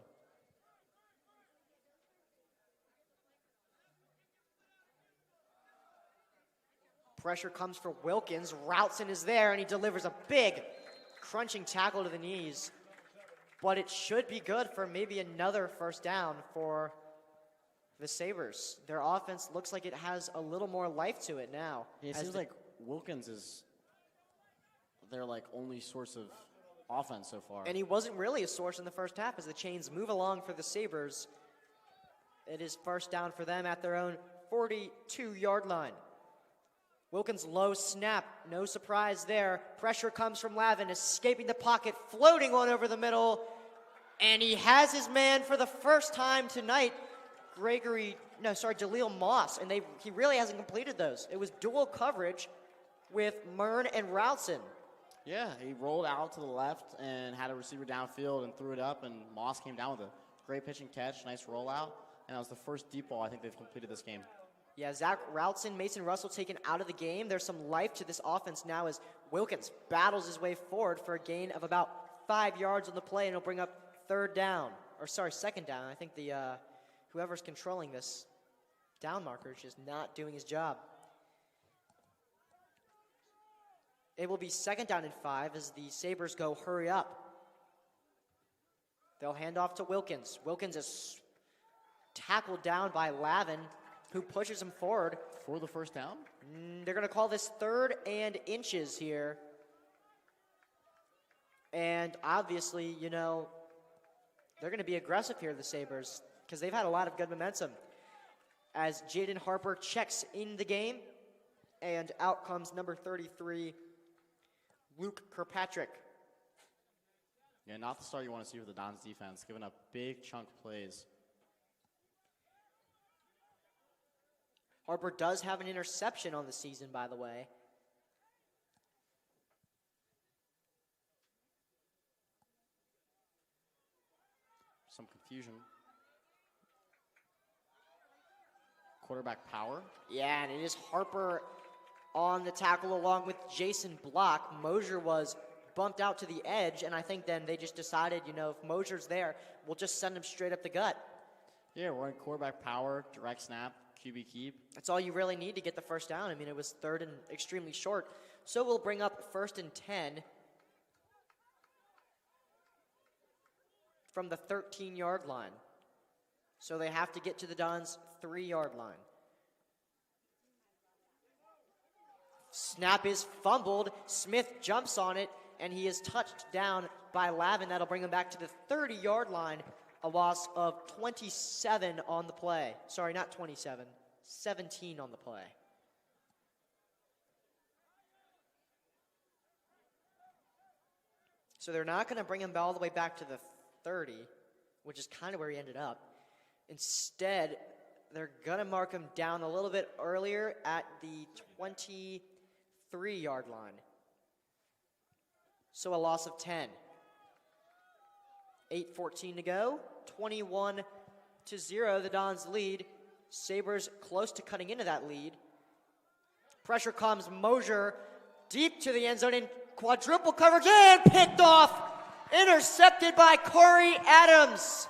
Speaker 1: Pressure comes for Wilkins. Routson is there, and he delivers a big crunching tackle to the knees. But it should be good for maybe another first down for the Sabres. Their offense looks like it has a little more life to it now.
Speaker 2: Yeah, it seems like Wilkins is their only source of offense so far.
Speaker 1: And he wasn't really a source in the first half as the chains move along for the Sabres. It is first down for them at their own 42-yard line. Wilkins low snap, no surprise there. Pressure comes from Lavin, escaping the pocket, floating one over the middle, and he has his man for the first time tonight. Jaleel Moss, and he really hasn't completed those. It was dual coverage with Murn and Routson.
Speaker 2: Yeah, he rolled out to the left and had a receiver downfield and threw it up, and Moss came down with a great pitch and catch, nice rollout, and that was the first deep ball I think they've completed this game.
Speaker 1: Yeah, Zach Routson, Mason Russell taken out of the game. There's some life to this offense now as Wilkins battles his way forward for a gain of about 5 yards on the play, and he'll bring up second down. I think whoever's controlling this down marker is just not doing his job. It will be second down and 5 as the Sabres go hurry up. They'll hand off to Wilkins. Wilkins is tackled down by Lavin, who pushes him forward.
Speaker 2: For the first down?
Speaker 1: They're going to call this 3rd and inches here. And obviously, they're going to be aggressive here, the Sabres, because they've had a lot of good momentum. As Jaden Harper checks in the game, and out comes number 33, Luke Kirkpatrick.
Speaker 2: Yeah, not the start you want to see for the Dons defense, giving up big chunk plays.
Speaker 1: Harper does have an interception on the season, by the way.
Speaker 2: Some confusion. Quarterback power.
Speaker 1: Yeah, and it is Harper on the tackle along with Jason Block. Mosier was bumped out to the edge, and I think then they just decided, if Mosier's there, we'll just send him straight up the gut.
Speaker 2: Yeah, we're in quarterback power, direct snap, QB keep.
Speaker 1: That's all you really need to get the first down. I mean, it was 3rd and extremely short. So we'll bring up 1st and 10 from the 13-yard line. So they have to get to the Dons' 3-yard line. Snap is fumbled. Smith jumps on it, and he is touched down by Lavin. That'll bring him back to the 30-yard line. A loss of 27 on the play. Sorry, not 27. 17 on the play. So they're not going to bring him all the way back to the 30, which is kind of where he ended up. Instead, they're going to mark him down a little bit earlier at the 23-yard line. So a loss of 10. 8:14 to go. 21-0, the Dons lead. Sabres close to cutting into that lead. Pressure comes. Mosier deep to the end zone in quadruple coverage and picked off. Intercepted by Corey Adams.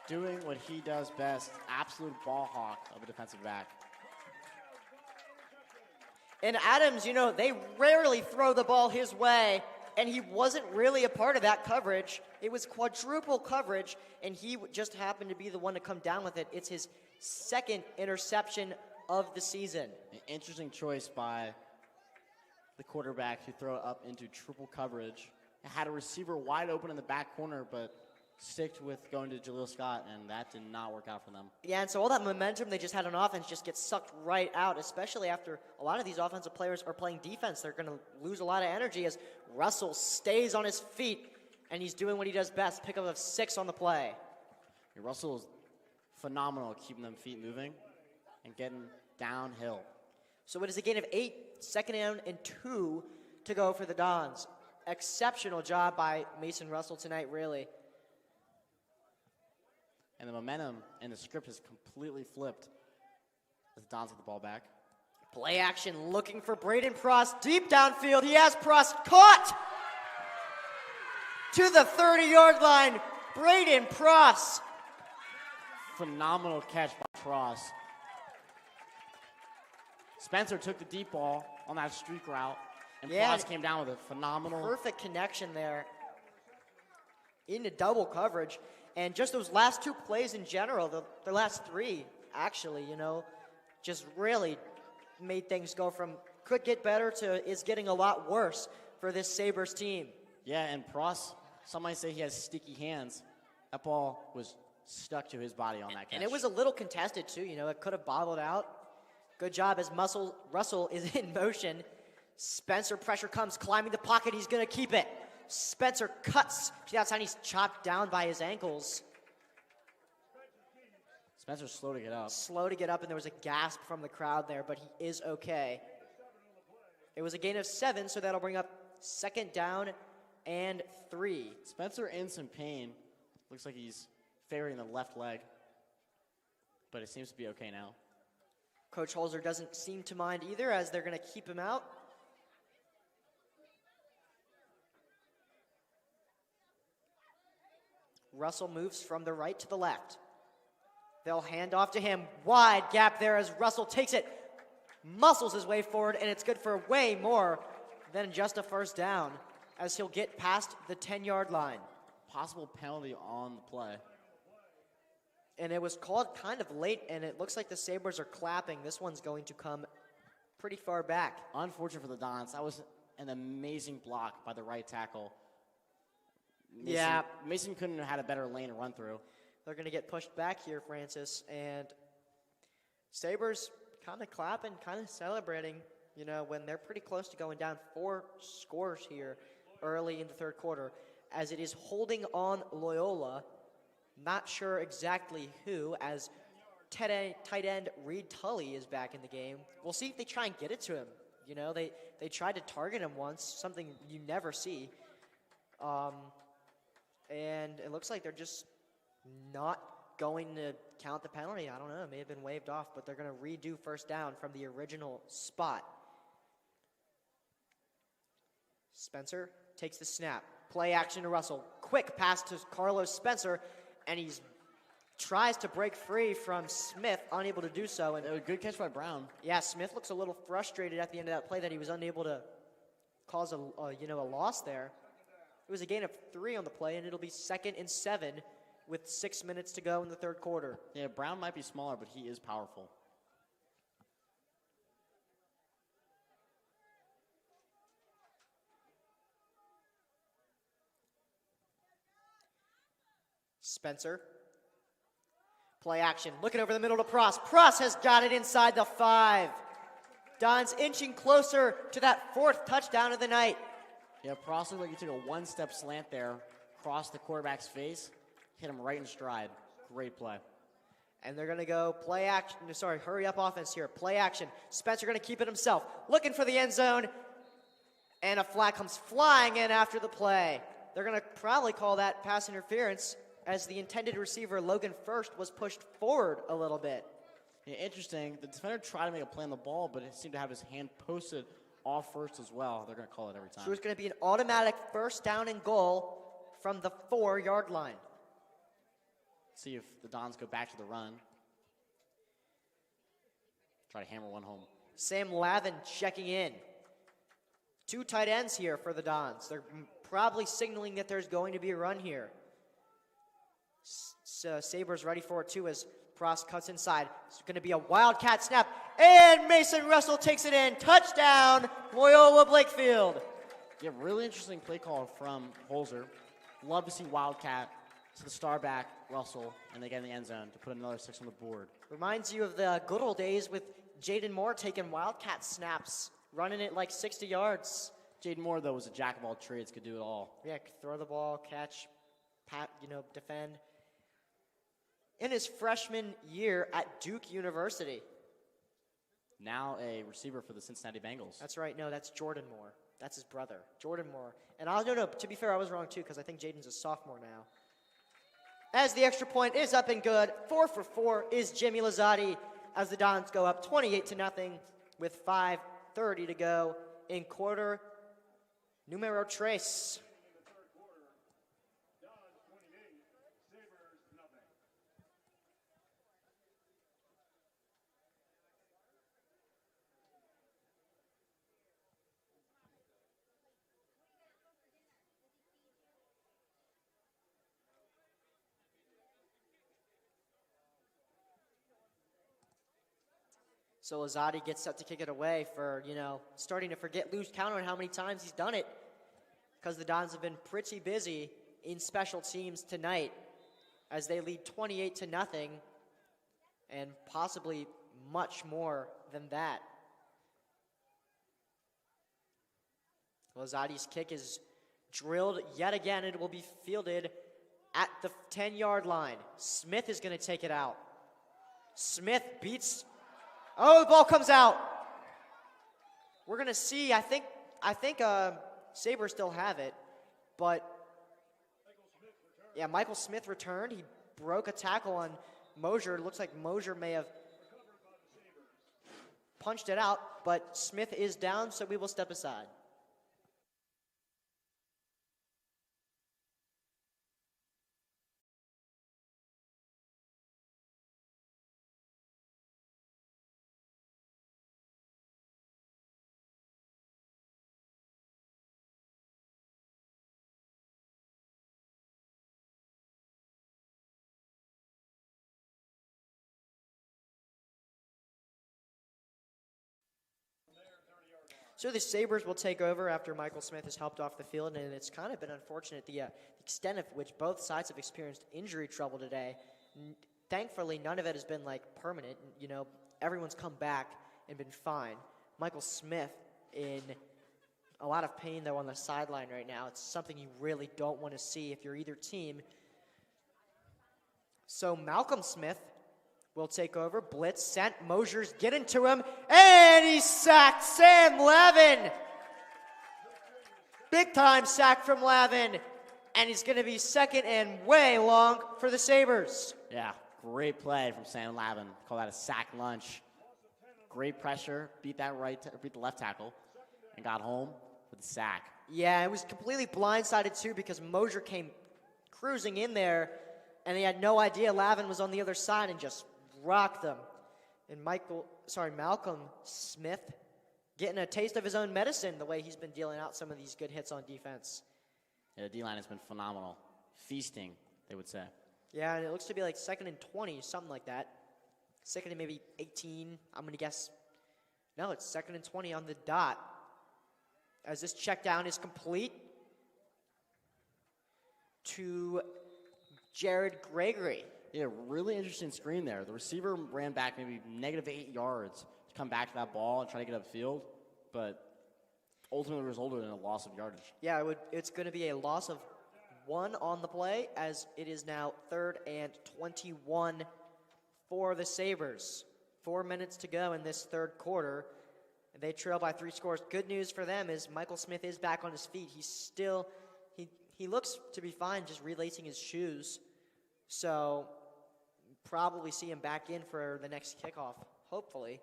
Speaker 2: Doing what he does best. Absolute ball hawk of a defensive back.
Speaker 1: And Adams, you know, they rarely throw the ball his way, and he wasn't really a part of that coverage. It was quadruple coverage, and he just happened to be the one to come down with it. It's his second interception of the season.
Speaker 2: An interesting choice by the quarterback to throw it up into triple coverage. It had a receiver wide open in the back corner, but sticked with going to Jaleel Scott, and that did not work out for them.
Speaker 1: Yeah, and so all that momentum they just had on offense just gets sucked right out, especially after a lot of these offensive players are playing defense. They're going to lose a lot of energy as Russell stays on his feet, and he's doing what he does best, pick up of 6 on the play.
Speaker 2: Yeah, Russell is phenomenal at keeping them feet moving and getting downhill.
Speaker 1: So it is a gain of 8, second down and 2 to go for the Dons. Exceptional job by Mason Russell tonight, really.
Speaker 2: And the momentum and the script has completely flipped as the Dons get the ball back.
Speaker 1: Play action looking for Braden Pross. Deep downfield. He has Pross caught to the 30-yard line. Braden Pross.
Speaker 2: Phenomenal catch by Pross. Spencer took the deep ball on that streak route, and Pross came down with a phenomenal.
Speaker 1: Perfect connection there into double coverage. And just those last 2 plays in general, the last 3, actually, you know, just really made things go from could get better to is getting a lot worse for this Sabres team.
Speaker 2: Yeah, and Pross, some might say he has sticky hands. That ball was stuck to his body on that catch.
Speaker 1: And it was a little contested, too. You know, it could have bobbled out. Good job as Russell is in motion. Spencer pressure comes, climbing the pocket. He's going to keep it. Spencer cuts to the outside. He's chopped down by his ankles.
Speaker 2: Spencer's slow to get up.
Speaker 1: Slow to get up, and there was a gasp from the crowd there, but he is okay. It was a gain of 7, so that'll bring up second down and 3.
Speaker 2: Spencer in some pain. Looks like he's favoring the left leg, but it seems to be okay now.
Speaker 1: Coach Holzer doesn't seem to mind either, as they're going to keep him out. Russell moves from the right to the left. They'll hand off to him. Wide gap there as Russell takes it, muscles his way forward, and it's good for way more than just a first down, as he'll get past the 10-yard line.
Speaker 2: Possible penalty on the play.
Speaker 1: And it was called kind of late, and it looks like the Sabres are clapping. This one's going to come pretty far back.
Speaker 2: Unfortunate for the Dons. That was an amazing block by the right tackle. Mason couldn't have had a better lane to run through.
Speaker 1: They're going to get pushed back here, Francis. And Sabres kind of clapping, kind of celebrating, you know, when they're pretty close to going down 4 scores here early in the third quarter, as it is holding on Loyola. Not sure exactly who, as tight end Reed Tully is back in the game. We'll see if they try and get it to him. You know, they tried to target him once, something you never see. And it looks like they're just not going to count the penalty. I don't know, it may have been waved off, but they're going to redo first down from the original spot. Spencer takes the snap. Play action to Russell. Quick pass to Carlos Spencer, and he tries to break free from Smith, unable to do so. And
Speaker 2: a good catch by Brown.
Speaker 1: Yeah, Smith looks a little frustrated at the end of that play that he was unable to cause a loss there. It was a gain of 3 on the play, and it'll be 2nd and 7 with 6 minutes to go in the third quarter.
Speaker 2: Yeah, Brown might be smaller, but he is powerful.
Speaker 1: Spencer. Play action. Looking over the middle to Pross. Pross has got it inside the 5. Don's inching closer to that 4th touchdown of the night.
Speaker 2: Yeah, Pross looked like he took a one-step slant there, crossed the quarterback's face, hit him right in stride. Great play.
Speaker 1: And they're going to go hurry up offense here. Play action. Spencer going to keep it himself. Looking for the end zone. And a flag comes flying in after the play. They're going to probably call that pass interference, as the intended receiver, Logan First, was pushed forward a little bit.
Speaker 2: Yeah, interesting. The defender tried to make a play on the ball, but it seemed to have his hand posted off first as well. They're going to call it every time.
Speaker 1: So it's going to be an automatic first down and goal from the 4-yard line.
Speaker 2: See if the Dons go back to the run. Try to hammer one home.
Speaker 1: Sam Lavin checking in. 2 tight ends here for the Dons. They're probably signaling that there's going to be a run here. Sabres ready for it too as Pross cuts inside. It's going to be a wildcat snap, and Mason Russell takes it in. Touchdown, Loyola Blakefield.
Speaker 2: Yeah, really interesting play call from Holzer. Love to see wildcat to the star back, Russell, and they get in the end zone to put another 6 on the board.
Speaker 1: Reminds you of the good old days with Jaden Moore taking wildcat snaps, running it like 60 yards.
Speaker 2: Jaden Moore, though, was a jack of all trades, could do it all.
Speaker 1: Yeah, throw the ball, catch, defend. In his freshman year at Duke University.
Speaker 2: Now a receiver for the Cincinnati Bengals.
Speaker 1: That's right. No, that's Jordan Moore. That's his brother, Jordan Moore. And no, to be fair, I was wrong too because I think Jaden's a sophomore now. As the extra point is up and good, 4 for 4 is Jimmy Lazzotti as the Dons go up 28-0 with 5:30 to go in quarter numero tres. So Lazzotti gets set to kick it away for, starting to lose count on how many times he's done it because the Dons have been pretty busy in special teams tonight as they lead 28-0 and possibly much more than that. Lazzotti's kick is drilled yet again. It will be fielded at the 10-yard line. Smith is going to take it out. Smith beats... Oh, the ball comes out. We're going to see. I think Sabres still have it, but yeah, Michael Smith returned. He broke a tackle on Mosier. It looks like Mosier may have punched it out, but Smith is down, so we will step aside. So the Sabres will take over after Michael Smith has helped off the field, and it's kind of been unfortunate the extent of which both sides have experienced injury trouble today. Thankfully, none of it has been permanent. Everyone's come back and been fine. Michael Smith in a lot of pain, though, on the sideline right now. It's something you really don't want to see if you're either team. So Malcolm Smith will take over. Blitz sent. Mosier's getting to him. And he's sacked. Sam Lavin. Big time sack from Lavin. And he's going to be second and way long for the Sabres.
Speaker 2: Yeah, great play from Sam Lavin. Call that a sack lunch. Great pressure. Beat the left tackle. And got home with the sack.
Speaker 1: Yeah, it was completely blindsided too because Mosier came cruising in there. And he had no idea Lavin was on the other side and just rocked them. And Malcolm Smith getting a taste of his own medicine the way he's been dealing out some of these good hits on defense.
Speaker 2: Yeah, the D-line has been phenomenal. Feasting, they would say.
Speaker 1: Yeah, and it looks to be 2nd and 20, something like that. 2nd and maybe 18, I'm going to guess. No, it's 2nd and 20 on the dot. As this check down is complete to Jared Gregory.
Speaker 2: Yeah, really interesting screen there. The receiver ran back maybe -8 yards to come back to that ball and try to get upfield, but ultimately resulted in a loss of yardage.
Speaker 1: Yeah, it's going to be a loss of 1 on the play as it is now 3rd and 21 for the Sabres. 4 minutes to go in this third quarter. They trail by 3 scores. Good news for them is Michael Smith is back on his feet. He looks to be fine just relacing his shoes. So probably see him back in for the next kickoff, hopefully.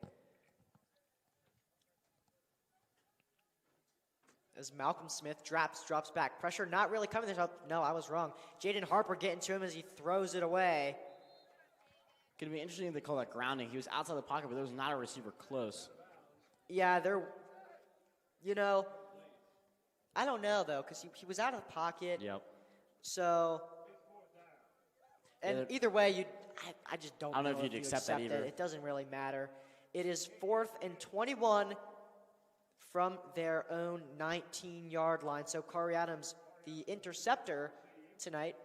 Speaker 1: As Malcolm Smith drops back. Pressure not really coming there. No, I was wrong. Jaden Harper getting to him as he throws it away.
Speaker 2: Going to be interesting if they call that grounding. He was outside the pocket, but there was not a receiver close.
Speaker 1: Yeah, you know, I don't know though, because he was out of the pocket.
Speaker 2: Yep.
Speaker 1: So, and
Speaker 2: Yeah,
Speaker 1: either way, I just don't.
Speaker 2: I don't know
Speaker 1: know
Speaker 2: if you'd
Speaker 1: you
Speaker 2: accept that either.
Speaker 1: it. It doesn't really matter. It is 4th and 21 from their own 19-yard line. So Corey Adams, the interceptor tonight,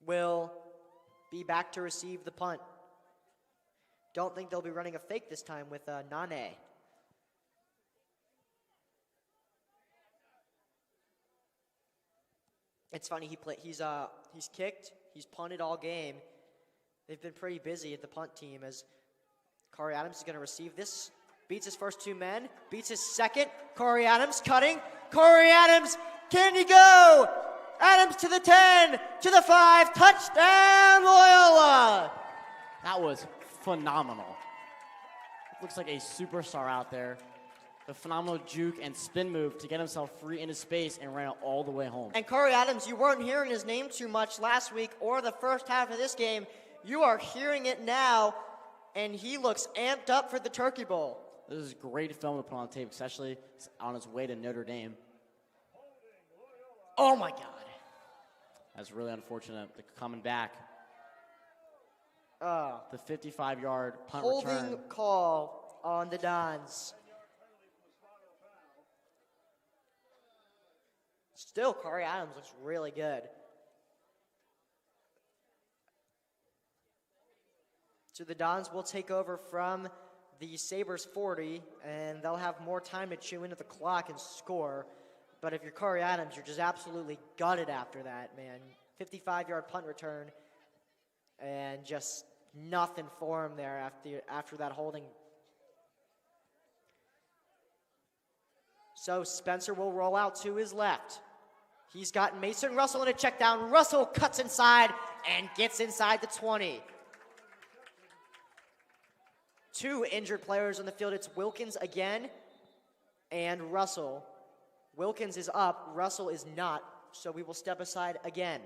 Speaker 1: will be back to receive the punt. Don't think they'll be running a fake this time with Nane. It's funny, he's kicked, he's punted all game. They've been pretty busy at the punt team as Corey Adams is going to receive this. Beats his first 2 men, beats his second. Corey Adams cutting. Corey Adams, can he go? Adams to the 10, to the 5, touchdown Loyola!
Speaker 2: That was phenomenal. Looks like a superstar out there. A phenomenal juke and spin move to get himself free into space and ran it all the way home.
Speaker 1: And Corey Adams, you weren't hearing his name too much last week or the first half of this game. You are hearing it now, and he looks amped up for the Turkey Bowl.
Speaker 2: This is great film to put on tape, especially on his way to Notre Dame.
Speaker 1: Oh my God.
Speaker 2: That's really unfortunate. They're coming back.
Speaker 1: Uh,
Speaker 2: The 55-yard punt
Speaker 1: holding
Speaker 2: return.
Speaker 1: call on the Dons. Still, Corey Adams looks really good. So the Dons will take over from the Sabres 40, and they'll have more time to chew into the clock and score. But if you're Corey Adams, you're just absolutely gutted after that, man. 55-yard punt return, and just nothing for him there after that holding. So Spencer will roll out to his left. He's got Mason Russell in a check down. Russell cuts inside and gets inside the 20. 2 injured players on the field. It's Wilkins again and Russell. Wilkins is up. Russell is not. So we will step aside again.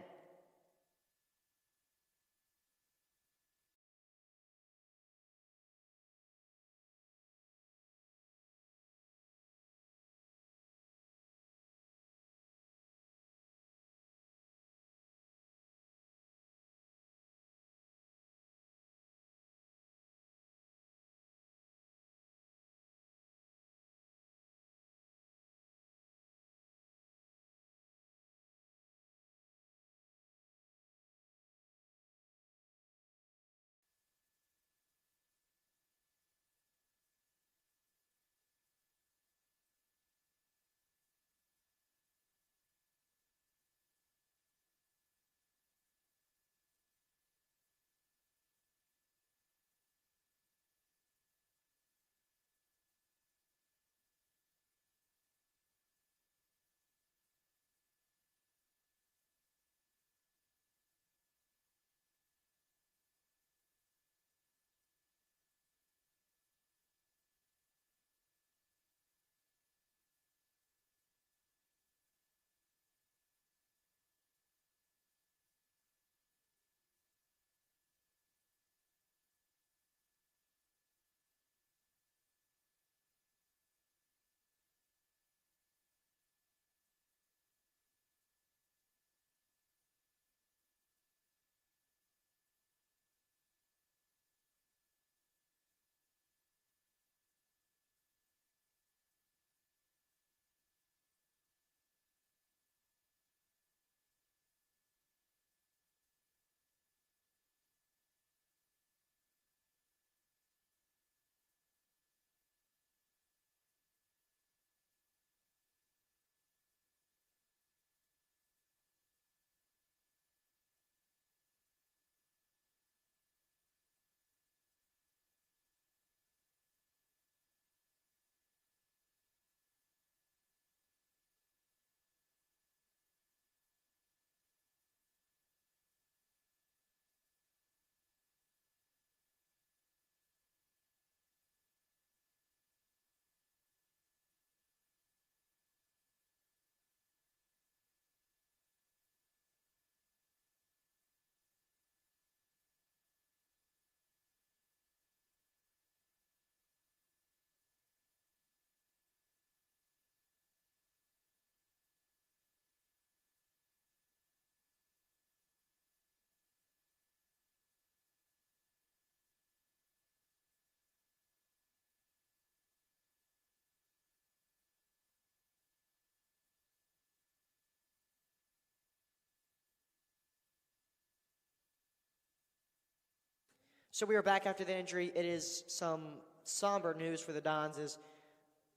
Speaker 1: So we are back after the injury. It is some somber news for the Dons as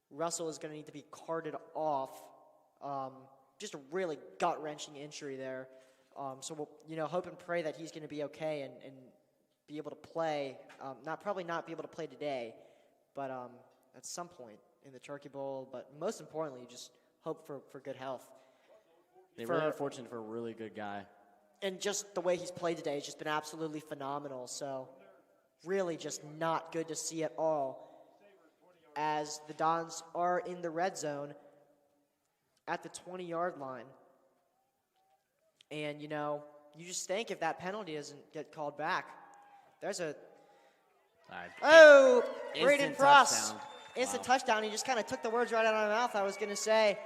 Speaker 1: Russell is going to need to be carted off. Just a really gut-wrenching injury there. So we'll, hope and pray that he's going to be okay and be able to play. Probably not be able to play today, but at some point in the Turkey Bowl. But most importantly, just hope for good health.
Speaker 2: They're really fortunate for a really good guy.
Speaker 1: And just the way he's played today has just been absolutely phenomenal. So really just not good to see at all as the Dons are in the red zone at the 20-yard line. And, you just think if that penalty doesn't get called back, there's a... Braden Frost. Instant touchdown. He just kind of took the words right out of my mouth, I was going to say.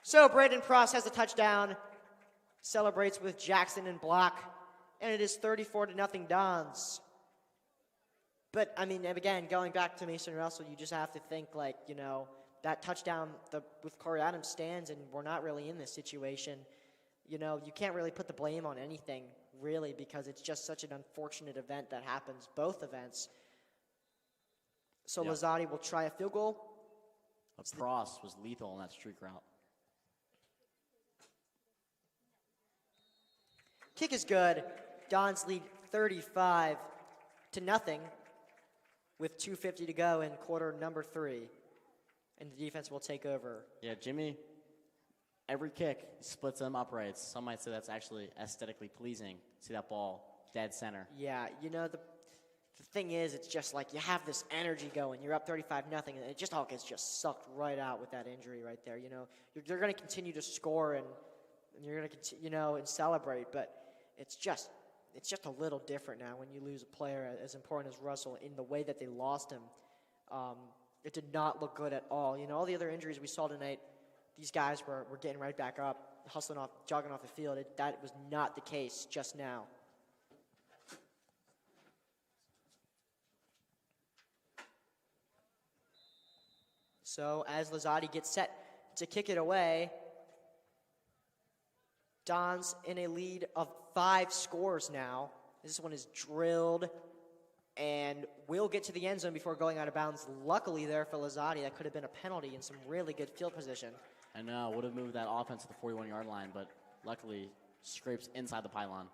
Speaker 1: So Braden Frost has a touchdown, celebrates with Jackson and block, and it is 34-0 Dons. But, again, going back to Mason Russell, you just have to think, that touchdown with Corey Adams stands, and we're not really in this situation. You can't really put the blame on anything, really, because it's just such an unfortunate event that happens, both events. So
Speaker 2: Yep.
Speaker 1: Lozati will try a field goal.
Speaker 2: Frost was lethal on that streak route.
Speaker 1: Kick is good. Dons lead 35-0 with 2:50 to go in quarter number 3. And the defense will take over.
Speaker 2: Yeah, Jimmy, every kick splits them uprights. Some might say that's actually aesthetically pleasing. See that ball dead center.
Speaker 1: Yeah, the thing is, it's just like you have this energy going. You're up 35-0, and it just all gets just sucked right out with that injury right there. You're going to continue to score and you're going to continue, and celebrate, but it's just a little different now when you lose a player as important as Russell in the way that they lost him. It did not look good at all. All the other injuries we saw tonight, these guys were getting right back up, jogging off the field. That was not the case just now. So as Lozati gets set to kick it away, Don's in a lead of 5 scores now. This one is drilled and will get to the end zone before going out of bounds. Luckily there for Lozati, that could have been a penalty in some really good field position.
Speaker 2: I know, would have moved that offense to the 41-yard line, but luckily scrapes inside the pylon.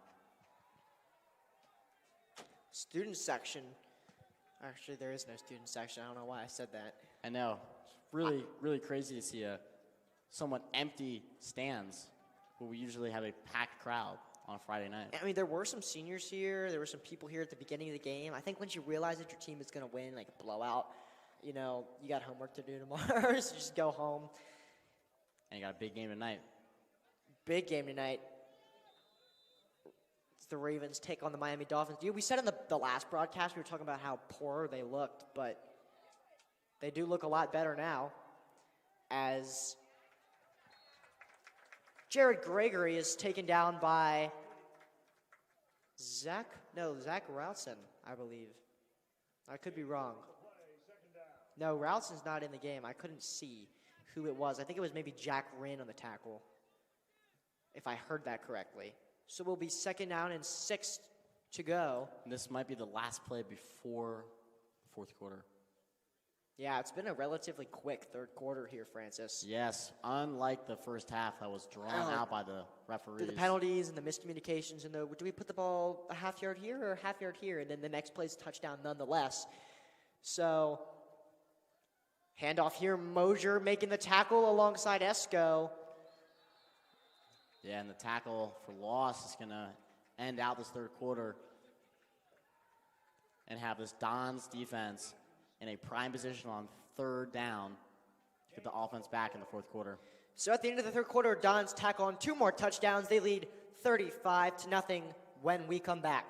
Speaker 1: Student section. Actually, there is no student section. I don't know why I said that.
Speaker 2: I know. It's really, really crazy to see a somewhat empty stands where we usually have a packed crowd on a Friday night.
Speaker 1: There were some seniors here. There were some people here at the beginning of the game. I think once you realize that your team is going to win, like a blowout, you got homework to do tomorrow, so just go home.
Speaker 2: And you got a big game tonight.
Speaker 1: Big game tonight. The Ravens take on the Miami Dolphins. We said in the last broadcast, we were talking about how poor they looked, but they do look a lot better now as Jared Gregory is taken down by Zach Routson, I believe. I could be wrong. No, Routson's not in the game. I couldn't see who it was. I think it was maybe Jack Rinn on the tackle, if I heard that correctly. So we'll be 2nd down and 6 to go.
Speaker 2: And this might be the last play before the 4th quarter.
Speaker 1: Yeah, it's been a relatively quick 3rd quarter here, Francis.
Speaker 2: Yes, unlike the first half that was drawn out by the referees.
Speaker 1: The penalties and the miscommunications, and do we put the ball a half yard here or a half yard here? And then the next play's a touchdown nonetheless. So, handoff here, Mosier making the tackle alongside Esco.
Speaker 2: Yeah, and the tackle for loss is going to end out this 3rd quarter and have this Dons defense in a prime position on 3rd down to get the offense back in the 4th quarter.
Speaker 1: So at the end of the 3rd quarter, Dons tack on 2 more touchdowns. They lead 35-0 when we come back.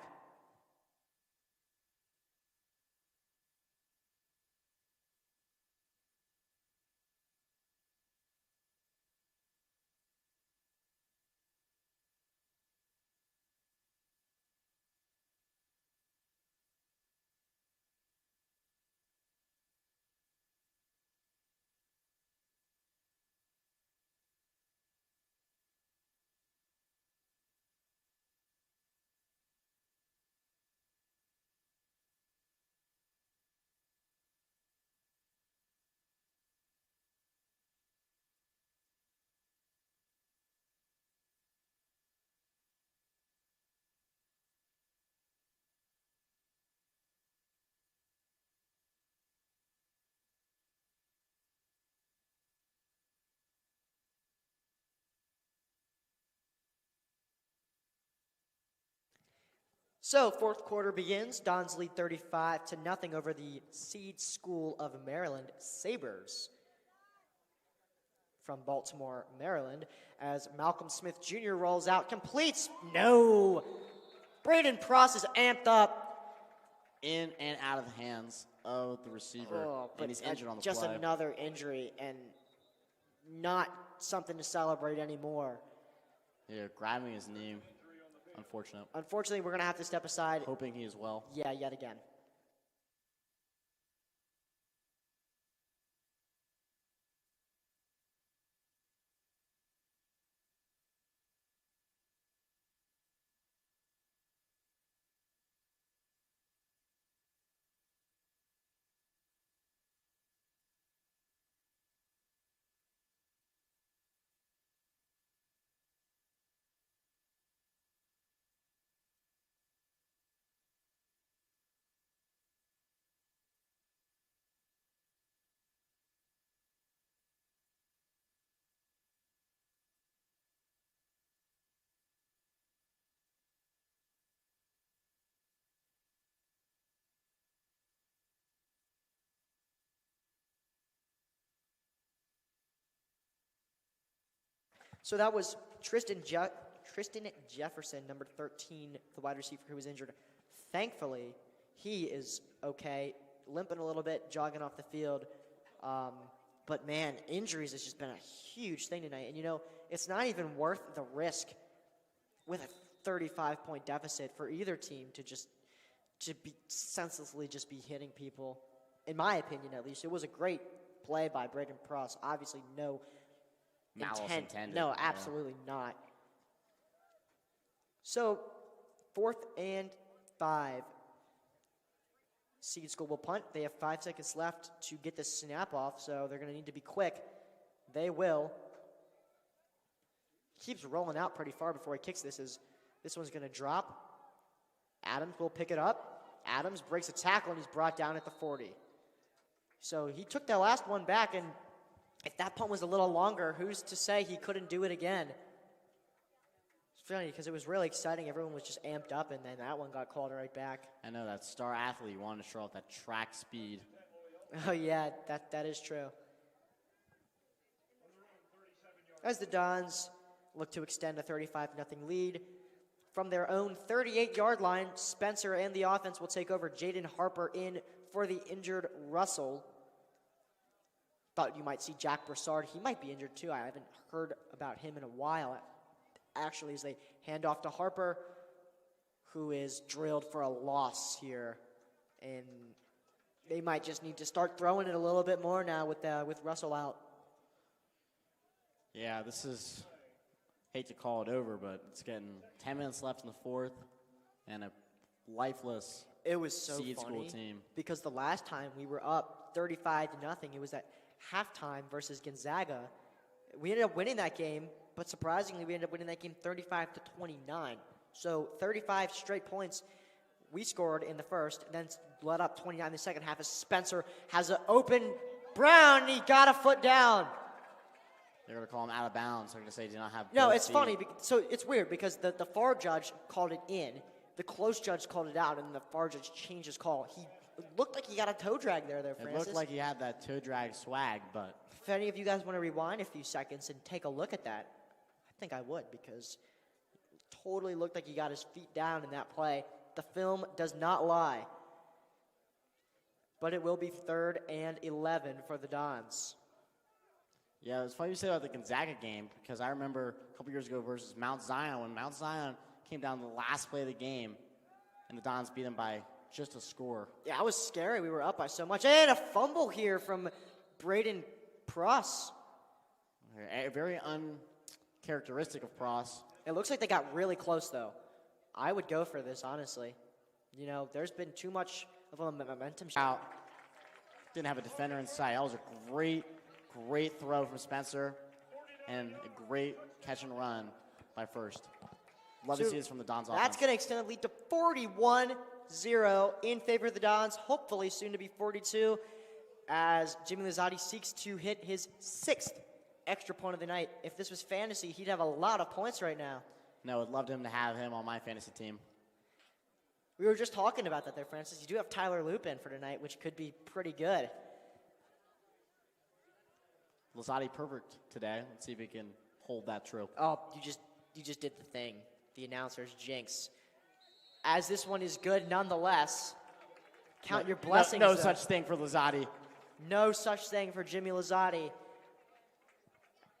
Speaker 1: So, fourth quarter begins. Dons lead 35-0 over the Seed School of Maryland Sabres from Baltimore, Maryland, as Malcolm Smith Jr. rolls out, completes. No! Braden Pross is amped up.
Speaker 2: In and out of the hands of the receiver, and he's injured on the
Speaker 1: just
Speaker 2: play.
Speaker 1: Another injury, and not something to celebrate anymore.
Speaker 2: Yeah, grabbing his knee. Unfortunate.
Speaker 1: Unfortunately, we're going to have to step aside.
Speaker 2: Hoping he is well.
Speaker 1: Yeah, yet again. So that was Tristan Jefferson, number 13, the wide receiver who was injured. Thankfully, he is okay, limping a little bit, jogging off the field. But, man, injuries has just been a huge thing tonight. And, it's not even worth the risk with a 35-point deficit for either team to be senselessly just be hitting people. In my opinion, at least. It was a great play by Braden Pross. Obviously, no
Speaker 2: Malice
Speaker 1: intent.
Speaker 2: intended.
Speaker 1: No, absolutely not. So, 4th and 5. Seed School will punt. They have 5 seconds left to get the snap off, so they're going to need to be quick. They will. Keeps rolling out pretty far before he kicks this. This one's going to drop. Adams will pick it up. Adams breaks a tackle, and he's brought down at the 40. So he took that last one back, and if that punt was a little longer, who's to say he couldn't do it again? It's funny because it was really exciting. Everyone was just amped up, and then that one got called right back.
Speaker 2: I know that star athlete wanted to show off that track speed.
Speaker 1: Oh, yeah, that is true. As the Dons look to extend a 35-0 lead, from their own 38-yard line, Spencer and the offense will take over. Jaden Harper in for the injured Russell. Thought you might see Jack Broussard. He might be injured too. I haven't heard about him in a while. Actually, as they hand off to Harper, who is drilled for a loss here. And they might just need to start throwing it a little bit more now with Russell out.
Speaker 2: Yeah, this is, hate to call it over, but it's getting 10 minutes left in the fourth, and a lifeless
Speaker 1: It was so
Speaker 2: Seed
Speaker 1: funny
Speaker 2: School team.
Speaker 1: because the last time we were up 35-0, it was at halftime versus Gonzaga. We ended up winning that game, but surprisingly, we ended up winning that game 35-29. So 35 straight points we scored in the first, and then led up 29 in the second half as Spencer has an open Brown, and he got a foot down.
Speaker 2: They're going to call him out of bounds. They're going to say do not have
Speaker 1: No,
Speaker 2: both
Speaker 1: it's
Speaker 2: feet.
Speaker 1: funny. So it's weird because the far judge called it in, the close judge called it out, and the far judge changed his call. He looked like he got a toe drag there,
Speaker 2: It
Speaker 1: Francis.
Speaker 2: looked like he had that toe drag swag, but
Speaker 1: If any of you guys want to rewind a few seconds and take a look at that, I think I would because it totally looked like he got his feet down in that play. The film does not lie. But it will be 3rd and 11 for the Dons.
Speaker 2: yeah, it's funny you say about the Gonzaga game because I remember a couple years ago versus Mount Zion when Mount Zion came down the last play of the game and the Dons beat them by just a score.
Speaker 1: Yeah, it was scary. We were up by so much. And a fumble here from Braden Pross.
Speaker 2: Very uncharacteristic of Pross.
Speaker 1: It looks like they got really close, though. I would go for this, honestly. You know, there's been too much of a momentum
Speaker 2: Out. Didn't have a defender in sight. That was a great throw from Spencer and a great catch and run by First. Love to
Speaker 1: So
Speaker 2: see this from the Dons
Speaker 1: That's
Speaker 2: offense.
Speaker 1: going to extend the lead to 41-0 in favor of the Dons, hopefully soon to be 42, as Jimmy Lozati seeks to hit his 6th extra point of the night. If this was fantasy, he'd have a lot of points right now.
Speaker 2: No, I'd love him to have him on my fantasy team.
Speaker 1: We were just talking about that there, Francis. You do have Tyler Lupin for tonight, which could be pretty good.
Speaker 2: Lozati perfect today. Let's see if he can hold that true.
Speaker 1: Oh, you just did the thing. The announcer's jinx. As this one is good nonetheless. Count your blessings.
Speaker 2: No such thing for Lozati.
Speaker 1: No such thing for Jimmy Lozati.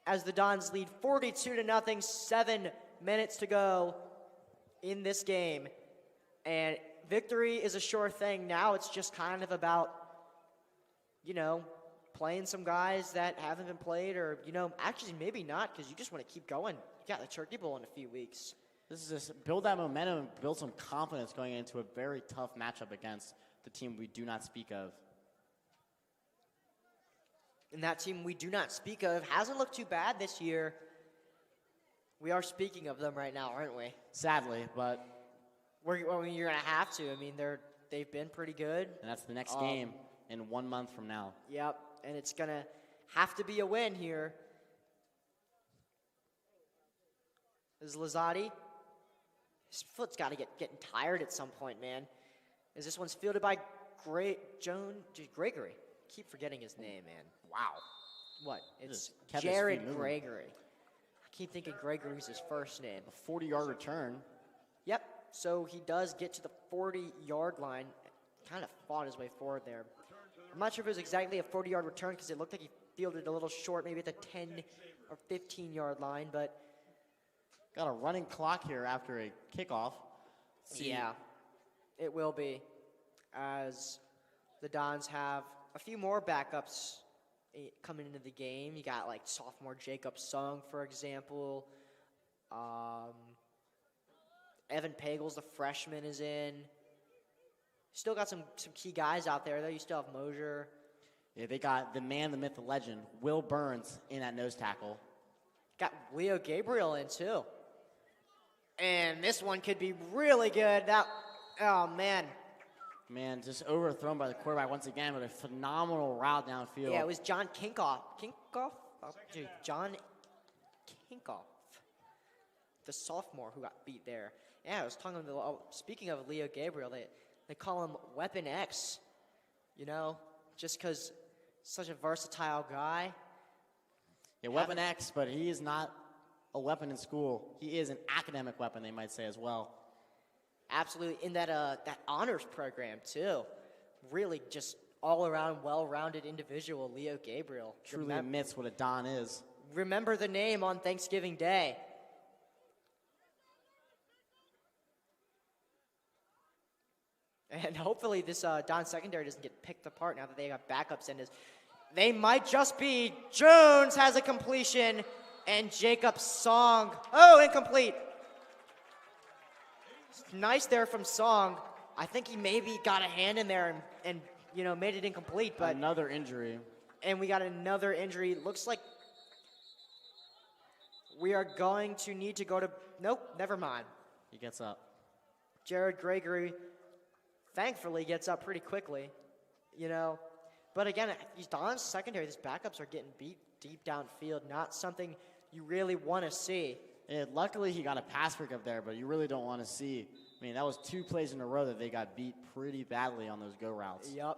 Speaker 1: As the Dons lead 42-0, 7 minutes to go in this game. And victory is a sure thing. Now it's just kind of about, playing some guys that haven't been played or, actually maybe not because you just want to keep going. You got the Turkey Bowl in a few weeks.
Speaker 2: This is just build that momentum and build some confidence going into a very tough matchup against the team we do not speak of.
Speaker 1: And that team we do not speak of hasn't looked too bad this year. We are speaking of them right now, aren't we?
Speaker 2: Sadly, but
Speaker 1: you're going to have to. I mean, they've been pretty good.
Speaker 2: And that's the next game in 1 month from now.
Speaker 1: Yep, and it's going to have to be a win here. This is Lozati. His foot's got to getting tired at some point, man. As this one's fielded by Gregory. Keep forgetting his name, man.
Speaker 2: Wow.
Speaker 1: What? It's
Speaker 2: kept his
Speaker 1: Jared
Speaker 2: feet moving.
Speaker 1: Gregory. I keep thinking Gregory's his first name.
Speaker 2: A 40-yard return.
Speaker 1: Yep. So he does get to the 40-yard line. Kind of fought his way forward there. I'm not sure if it was exactly a 40-yard return because it looked like he fielded a little short, maybe at the 10 or 15-yard line, but
Speaker 2: got a running clock here after a kickoff.
Speaker 1: Yeah, it will be, as the Dons have a few more backups coming into the game. You got like sophomore Jacob Sung, for example. Evan Pagels, the freshman, is in. Still got some key guys out there, though. You still have Mosier.
Speaker 2: Yeah, they got the man, the myth, the legend, Will Burns in at nose tackle.
Speaker 1: Got Leo Gabriel in, too. And this one could be really good. Oh, man.
Speaker 2: Man, just overthrown by the quarterback once again with a phenomenal route downfield.
Speaker 1: Yeah, it was John Kinkoff. John Kinkoff, the sophomore who got beat there. Yeah, I was talking speaking of Leo Gabriel, they call him Weapon X, just because such a versatile guy.
Speaker 2: Yeah, Weapon X, but he is not a weapon in school. He is an academic weapon, they might say as well.
Speaker 1: Absolutely, in that honors program too. Really, just all-around, well-rounded individual, Leo Gabriel.
Speaker 2: Truly admits what a Don is.
Speaker 1: Remember the name on Thanksgiving Day. And hopefully this Don secondary doesn't get picked apart now that they got backups in. They might just be. Jones has a completion, and Jacob Song. Oh, incomplete. Nice there from Song. I think he maybe got a hand in there and made it incomplete. But
Speaker 2: another injury.
Speaker 1: And we got another injury. Looks like we are going to need to go to. Nope, never mind.
Speaker 2: He gets up.
Speaker 1: Jared Gregory, thankfully, gets up pretty quickly. But again, these Don's secondary, these backups are getting beat deep downfield. Not something you really want to see.
Speaker 2: And luckily, he got a pass breakup there, but you really don't want to see. I mean, that was 2 plays in a row that they got beat pretty badly on those go routes.
Speaker 1: Yep.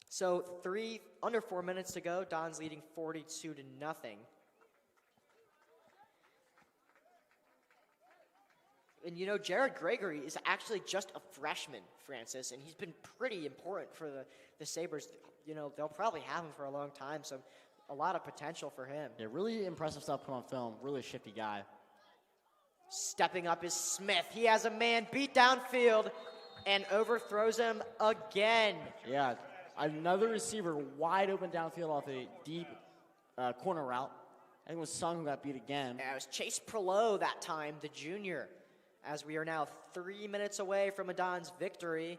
Speaker 1: So under 4 minutes to go. Don's leading 42-0. And Jared Gregory is actually just a freshman, Francis, and he's been pretty important for the Sabres. They'll probably have him for a long time, so a lot of potential for him.
Speaker 2: Yeah, really impressive stuff put on film. Really shifty guy.
Speaker 1: Stepping up is Smith. He has a man beat downfield and overthrows him again.
Speaker 2: Yeah, another receiver wide open downfield off a deep corner route. I think it was Sung who got beat again.
Speaker 1: Yeah, it was Chase Prelot that time, the junior, as we are now 3 minutes away from a Don's victory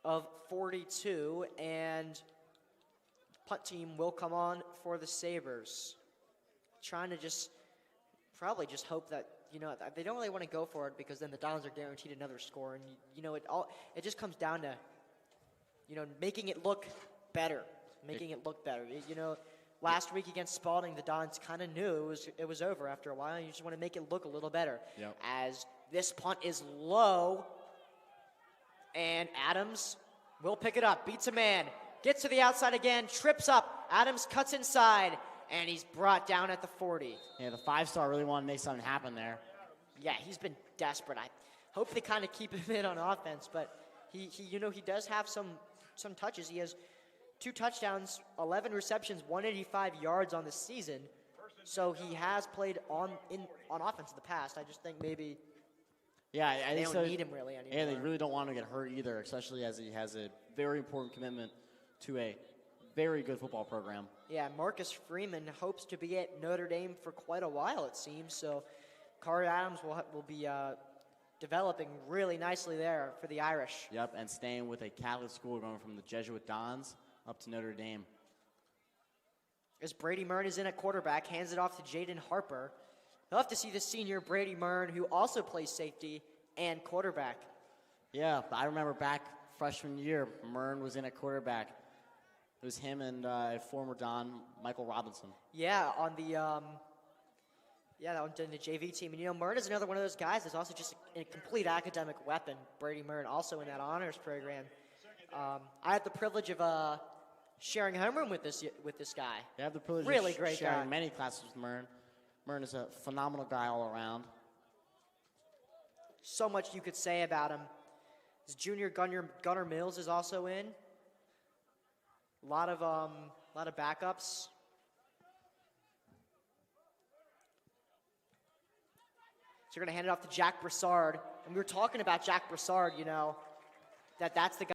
Speaker 1: of 42, and punt team will come on for the Sabres. Trying to probably hope that, they don't really want to go for it because then the Dons are guaranteed another score, and it just comes down to, making it look better, last week against Spalding, the Dons kind of knew it was over after a while. You just want to make it look a little better.
Speaker 2: Yep.
Speaker 1: As this punt is low, and Adams will pick it up, beats a man, gets to the outside again, trips up. Adams cuts inside, and he's brought down at the 40.
Speaker 2: Yeah, the 5-star really wanted to make something happen there.
Speaker 1: Yeah, he's been desperate. I hope they kind of keep him in on offense, but he does have some touches. He has 2 touchdowns, 11 receptions, 185 yards on the season. So he has played on offense in the past. I just think maybe
Speaker 2: Yeah, I
Speaker 1: they
Speaker 2: think
Speaker 1: don't
Speaker 2: so.
Speaker 1: need him really anymore.
Speaker 2: Yeah, they really don't want him to get hurt either, especially as he has a very important commitment to a very good football program.
Speaker 1: Yeah, Marcus Freeman hopes to be at Notre Dame for quite a while, it seems. So Carter Adams will be developing really nicely there for the Irish.
Speaker 2: Yep, and staying with a Catholic school, going from the Jesuit Dons up to Notre Dame.
Speaker 1: As Brady Mern is in at quarterback, hands it off to Jaden Harper. He'll have to see the senior Brady Mern, who also plays safety and quarterback.
Speaker 2: Yeah, I remember back freshman year, Mern was in at quarterback. It was him and former Don, Michael Robinson.
Speaker 1: Yeah, on the the JV team. And, Mern is another one of those guys that's also just a complete academic weapon. Brady Mern, also in that honors program. I had the privilege of sharing homeroom with this guy.
Speaker 2: You have the privilege
Speaker 1: Really
Speaker 2: of
Speaker 1: great
Speaker 2: sharing
Speaker 1: guy.
Speaker 2: many classes with Mern. Mern is a phenomenal guy all around.
Speaker 1: So much you could say about him. His junior Gunnar Mills is also in. A lot of backups. So you're going to hand it off to Jack Broussard. And we were talking about Jack Broussard, that's the guy.